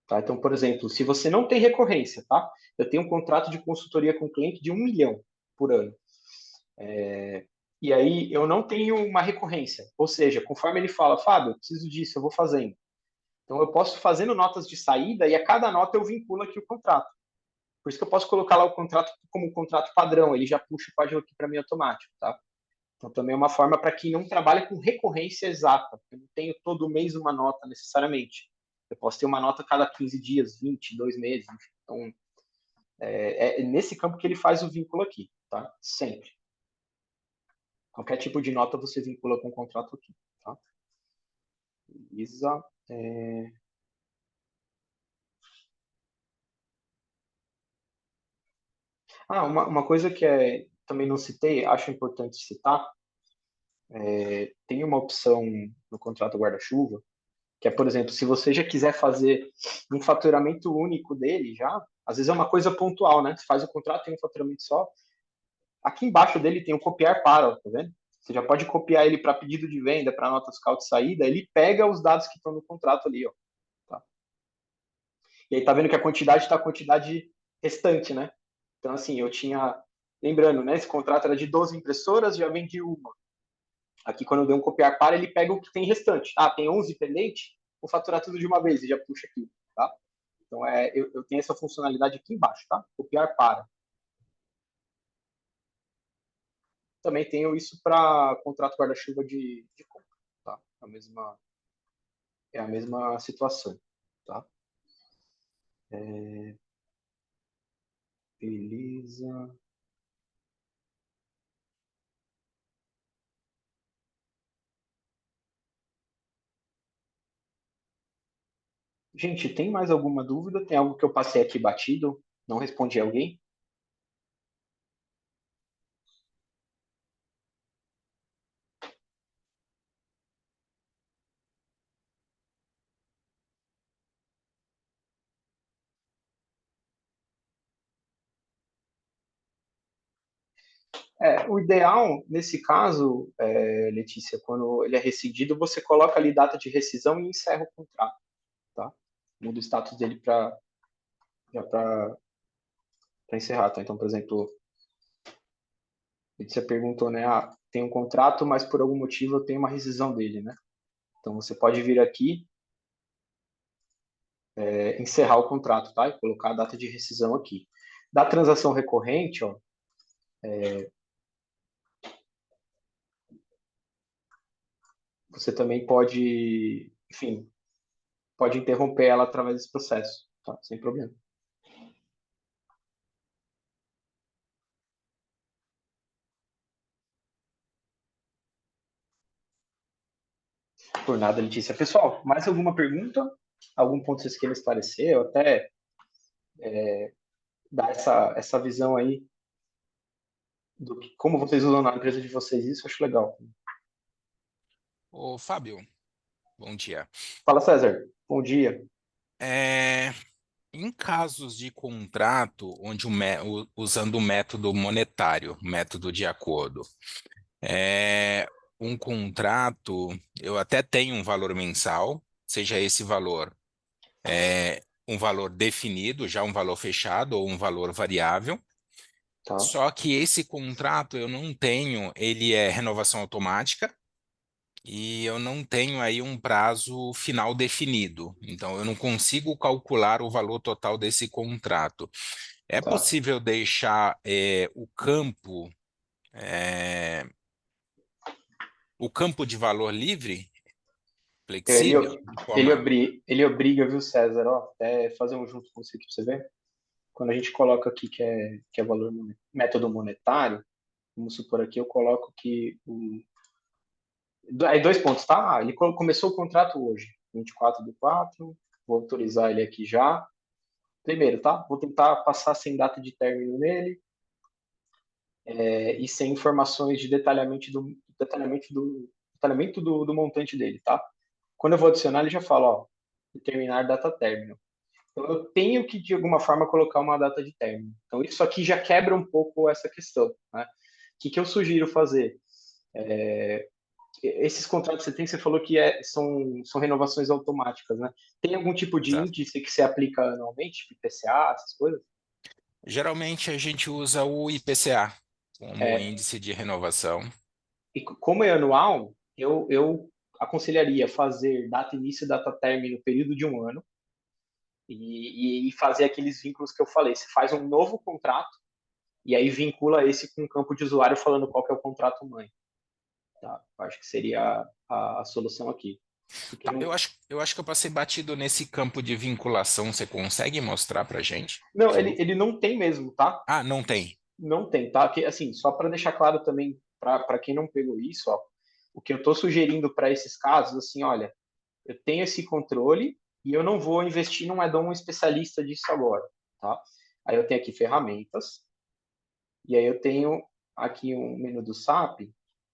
[SPEAKER 1] Tá? Então, por exemplo, se você não tem recorrência, tá? Eu tenho um contrato de consultoria com o cliente de 1 milhão por ano. E aí eu não tenho uma recorrência. Ou seja, conforme ele fala, Fábio, eu preciso disso, eu vou fazendo. Então eu posso fazendo notas de saída e a cada nota eu vinculo aqui o contrato. Por isso que eu posso colocar lá o contrato como um contrato padrão, ele já puxa o código aqui para mim automático, tá? Então também é uma forma para quem não trabalha com recorrência exata. Eu não tenho todo mês uma nota necessariamente. Eu posso ter uma nota a cada 15 dias, 20, 2 meses. Então é nesse campo que ele faz o vínculo aqui, tá? Sempre. Qualquer tipo de nota você vincula com o contrato aqui, tá? Beleza. Uma coisa que também não citei, acho importante citar, tem uma opção no contrato guarda-chuva, que é, por exemplo, se você já quiser fazer um faturamento único dele já, às vezes é uma coisa pontual, né? Você faz o contrato, tem um faturamento só. Aqui embaixo dele tem o copiar para, ó, tá vendo? Você já pode copiar ele para pedido de venda, para nota fiscal de saída, ele pega os dados que estão no contrato ali, ó. Tá? E aí tá vendo que a quantidade está a quantidade restante, né? Então, assim, eu tinha. Lembrando, né? Esse contrato era de 12 impressoras, já vendi uma. Aqui, quando eu dei um copiar para, ele pega o que tem restante. Tem 11 pendente, vou faturar tudo de uma vez e já puxa aqui, tá? Então, eu tenho essa funcionalidade aqui embaixo, tá? Copiar para. Também tenho isso para contrato guarda-chuva de compra, tá? É a mesma situação, tá? Beleza. Gente, tem mais alguma dúvida? Tem algo que eu passei aqui batido? Não respondi a alguém? O ideal, nesse caso, Letícia, quando ele é rescindido, você coloca ali data de rescisão e encerra o contrato, tá? Muda o status dele para encerrar, tá? Então, por exemplo, Letícia perguntou, né? Tem um contrato, mas por algum motivo eu tenho uma rescisão dele, né? Então, você pode vir aqui, encerrar o contrato, tá? E colocar a data de rescisão aqui. Da transação recorrente, ó, você também pode, enfim, pode interromper ela através desse processo, tá? Sem problema. Por nada, Letícia. Pessoal, mais alguma pergunta? Algum ponto que vocês queiram esclarecer? Ou até dar essa visão aí do como vocês usam na empresa de vocês, isso eu acho legal.
[SPEAKER 4] Ô, Fábio, bom dia.
[SPEAKER 1] Fala, César. Bom dia.
[SPEAKER 4] Em casos de contrato onde usando o método monetário, método de acordo, um contrato, eu até tenho um valor mensal, seja esse valor um valor definido, já um valor fechado ou um valor variável.
[SPEAKER 1] Tá,
[SPEAKER 4] Só que esse contrato eu não tenho, ele é renovação automática e eu não tenho aí um prazo final definido. Então eu não consigo calcular o valor total desse contrato. É
[SPEAKER 1] tá.
[SPEAKER 4] possível deixar eh, o campo de valor livre,
[SPEAKER 1] Ele,
[SPEAKER 4] flexível, de
[SPEAKER 1] ele,
[SPEAKER 4] forma.
[SPEAKER 1] ele obriga, viu, César, ó, até fazer um junto com você aqui pra você ver. Quando a gente coloca aqui que é valor método monetário, vamos supor aqui, eu coloco que aí 2 pontos, tá? Ele começou o contrato hoje, 24/4, vou autorizar ele aqui já. Primeiro, tá? Vou tentar passar sem data de término nele, e sem informações de detalhamento do montante dele, tá? Quando eu vou adicionar, ele já fala, ó, determinar data término. Então, eu tenho que, de alguma forma, colocar uma data de término. Então, isso aqui já quebra um pouco essa questão, né? O que eu sugiro fazer? Esses contratos que você tem, você falou que são renovações automáticas, né? Tem algum tipo de
[SPEAKER 4] Exato.
[SPEAKER 1] índice que você aplica anualmente, tipo IPCA, essas coisas?
[SPEAKER 4] Geralmente a gente usa o IPCA como
[SPEAKER 1] É,
[SPEAKER 4] índice de renovação.
[SPEAKER 1] e como é anual, eu aconselharia fazer data início e data término no período de um ano e fazer aqueles vínculos que eu falei. Você faz um novo contrato e aí vincula esse com o campo de usuário falando qual que é o contrato mãe. Tá? Acho que seria a solução aqui. Porque
[SPEAKER 4] Tá, eu acho que eu passei batido nesse campo de vinculação. Você consegue mostrar para gente, por
[SPEAKER 1] não, ele,
[SPEAKER 4] favor?
[SPEAKER 1] ele não tem mesmo, tá?
[SPEAKER 4] Ah, não tem.
[SPEAKER 1] Não tem, tá? Que, assim, só para deixar claro também para quem não pegou isso, ó, o que eu estou sugerindo para esses casos, assim, olha, eu tenho esse controle e eu não vou investir num add-on especialista disso agora, tá? Aí eu tenho aqui ferramentas, e aí eu tenho aqui um menu do SAP,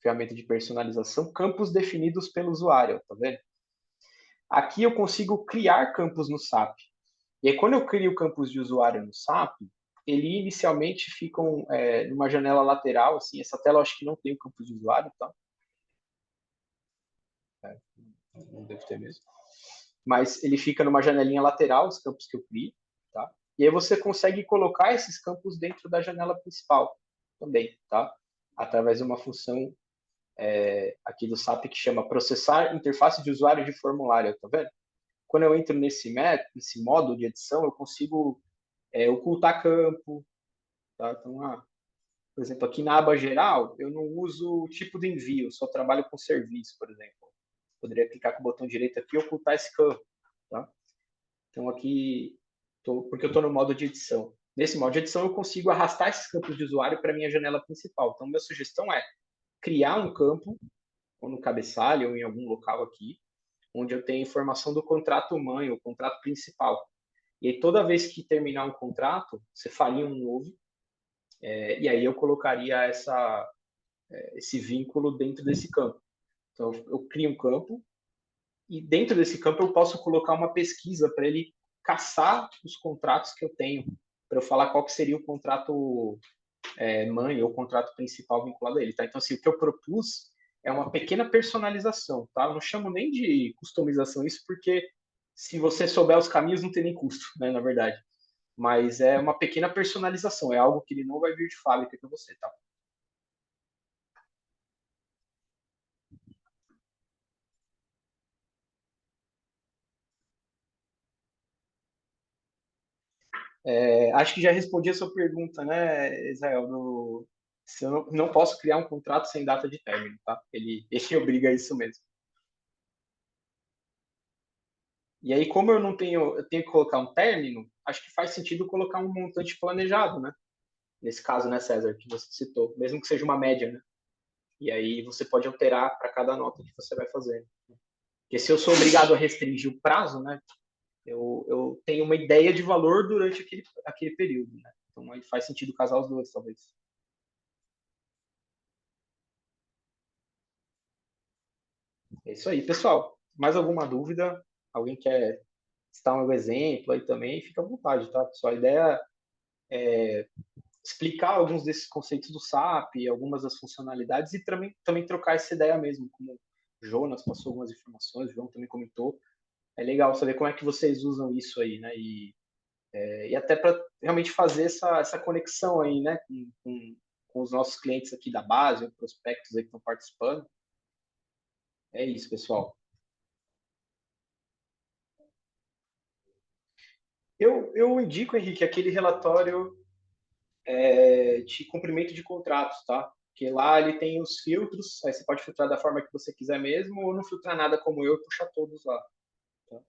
[SPEAKER 1] ferramenta de personalização, campos definidos pelo usuário, tá vendo? Aqui eu consigo criar campos no SAP. E aí, quando eu crio campos de usuário no SAP, ele inicialmente ficam numa janela lateral, assim, essa tela eu acho que não tem o campo de usuário, tá? Não deve ter mesmo. Mas ele fica numa janelinha lateral, os campos que eu crio, tá? E aí você consegue colocar esses campos dentro da janela principal também, tá? Através de uma função aqui do SAP que chama processar interface de usuário de formulário, tá vendo? Quando eu entro nesse modo de edição, eu consigo ocultar campo, tá? Então, por exemplo, aqui na aba geral, eu não uso o tipo de envio, só trabalho com serviço, por exemplo. Poderia clicar com o botão direito aqui e ocultar esse campo, tá? Então, aqui, porque eu estou no modo de edição. Nesse modo de edição, eu consigo arrastar esses campos de usuário para a minha janela principal. Então, minha sugestão é criar um campo, ou no cabeçalho, ou em algum local aqui, onde eu tenho a informação do contrato mãe, o contrato principal. E aí, toda vez que terminar um contrato, você faria um novo, e aí eu colocaria esse vínculo dentro desse campo. Então, eu crio um campo, e dentro desse campo eu posso colocar uma pesquisa para ele caçar os contratos que eu tenho, para eu falar qual que seria o contrato mãe ou o contrato principal vinculado a ele. Tá? Então, assim, o que eu propus é uma pequena personalização. Tá? Eu não chamo nem de customização isso, porque se você souber os caminhos, não tem nem custo, né, na verdade. Mas é uma pequena personalização, é algo que ele não vai vir de fábrica para você, tá? Acho que já respondi a sua pergunta, né, Israel? Se eu não posso criar um contrato sem data de término, tá? Ele obriga a isso mesmo. E aí, como eu tenho que colocar um término, acho que faz sentido colocar um montante planejado, né? Nesse caso, né, César, que você citou, mesmo que seja uma média, né? E aí você pode alterar para cada nota que você vai fazer. Porque se eu sou obrigado a restringir o prazo, né? Eu tenho uma ideia de valor durante aquele período, né? Então aí faz sentido casar os dois, talvez. É isso aí, pessoal. Mais alguma dúvida? Alguém quer citar um exemplo aí também? Fica à vontade, tá? Pessoal, a ideia explicar alguns desses conceitos do SAP, algumas das funcionalidades e também trocar essa ideia mesmo, como o Jonas passou algumas informações, o João também comentou. É legal saber como é que vocês usam isso aí, né? E até para realmente fazer essa conexão aí, né? Com os nossos clientes aqui da base, os prospectos aí que estão participando. É isso, pessoal. Eu indico, Henrique, aquele relatório de cumprimento de contratos, tá? Porque lá ele tem os filtros, aí você pode filtrar da forma que você quiser mesmo, ou não filtrar nada como eu e puxar todos lá. Tá?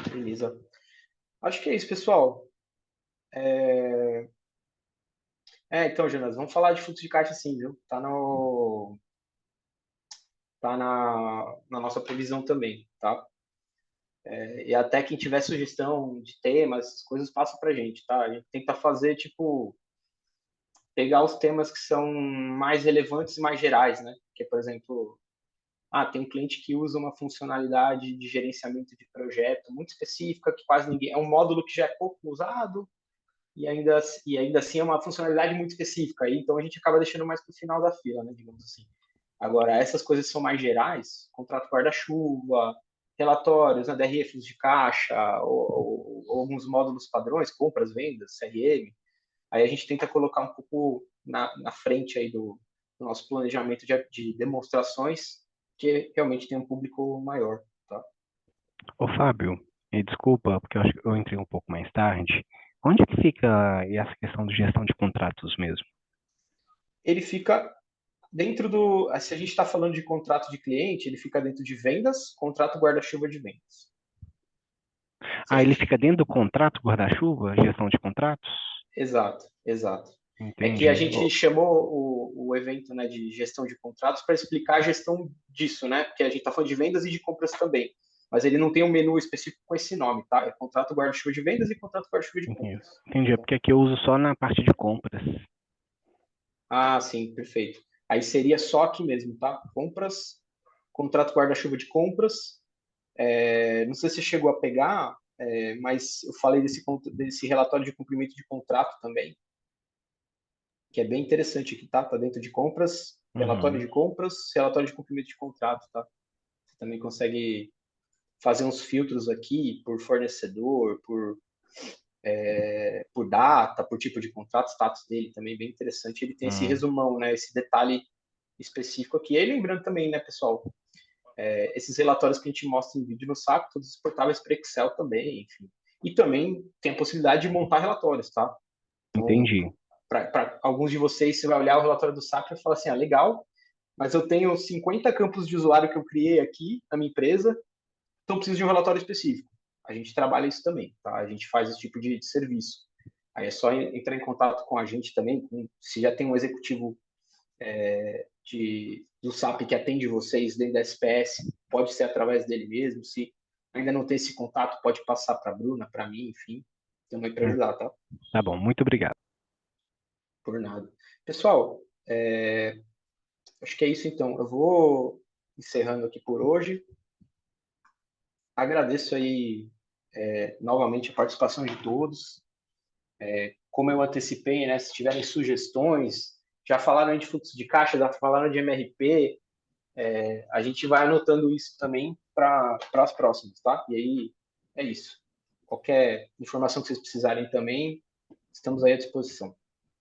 [SPEAKER 1] Beleza. Acho que é isso, pessoal. Então, Jonas, vamos falar de fluxo de caixa sim, viu? Tá na nossa previsão também, tá? E até quem tiver sugestão de temas, essas coisas, passa pra gente, tá? A gente tenta fazer, tipo, pegar os temas que são mais relevantes e mais gerais, né? Que, por exemplo, tem um cliente que usa uma funcionalidade de gerenciamento de projeto muito específica, que quase ninguém... É um módulo que já é pouco usado, e ainda assim é uma funcionalidade muito específica. Então a gente acaba deixando mais para o final da fila, né, digamos assim. Agora, essas coisas são mais gerais, contrato guarda-chuva, relatórios, né, DRE, fluxo de caixa, ou alguns módulos padrões, compras, vendas, CRM. Aí a gente tenta colocar um pouco na frente aí do nosso planejamento de demonstrações, que realmente tem um público maior. Tá?
[SPEAKER 2] Ô, Fábio, desculpa, porque eu acho que eu entrei um pouco mais tarde. Onde que fica essa questão de gestão de contratos mesmo?
[SPEAKER 1] Ele fica dentro se a gente está falando de contrato de cliente, ele fica dentro de vendas, contrato guarda-chuva de vendas. Se a
[SPEAKER 2] Ele
[SPEAKER 1] gente...
[SPEAKER 2] fica dentro do contrato guarda-chuva, gestão de contratos?
[SPEAKER 1] Exato, exato. É que a
[SPEAKER 2] Entendi.
[SPEAKER 1] gente chamou o evento, né, de gestão de contratos para explicar a gestão disso, né? Porque a gente está falando de vendas e de compras também. Mas ele não tem um menu específico com esse nome, tá? É contrato guarda-chuva de vendas e contrato guarda-chuva de
[SPEAKER 2] Entendi.
[SPEAKER 1] compras.
[SPEAKER 2] Entendi, é porque aqui eu uso só na parte de compras.
[SPEAKER 1] Sim, perfeito. Aí seria só aqui mesmo, tá? Compras, contrato guarda-chuva de compras. Não sei se você chegou a pegar, mas eu falei desse relatório de cumprimento de contrato também, que é bem interessante aqui, tá? Tá dentro de compras, relatório
[SPEAKER 2] Uhum.
[SPEAKER 1] de compras, relatório de cumprimento de contrato, tá? Você também consegue fazer uns filtros aqui por fornecedor, por data, por tipo de contrato, status dele também bem interessante. Ele tem esse
[SPEAKER 2] Hum.
[SPEAKER 1] resumão, né? Esse detalhe específico aqui. E lembrando também, né, pessoal, esses relatórios que a gente mostra em vídeo no SAP, todos exportáveis para Excel também, enfim. E também tem a possibilidade de montar relatórios, tá? Então,
[SPEAKER 2] Entendi.
[SPEAKER 1] para alguns de vocês, você vai olhar o relatório do SAP e falar assim, legal, mas eu tenho 50 campos de usuário que eu criei aqui na minha empresa, então preciso de um relatório específico. A gente trabalha isso também, tá? A gente faz esse tipo de serviço. Aí é só entrar em contato com a gente também, se já tem um executivo do SAP que atende vocês dentro da SPS, pode ser através dele mesmo. Se ainda não tem esse contato, pode passar para a Bruna, para mim, enfim, também para ajudar, tá?
[SPEAKER 2] Tá bom, muito obrigado.
[SPEAKER 1] Por nada. Pessoal, acho que é isso então. Eu vou encerrando aqui por hoje. Agradeço aí novamente a participação de todos. Como eu antecipei, né, se tiverem sugestões, já falaram de fluxo de caixa, já falaram de MRP, a gente vai anotando isso também para as próximas, tá? E aí é isso. Qualquer informação que vocês precisarem também, estamos aí à disposição.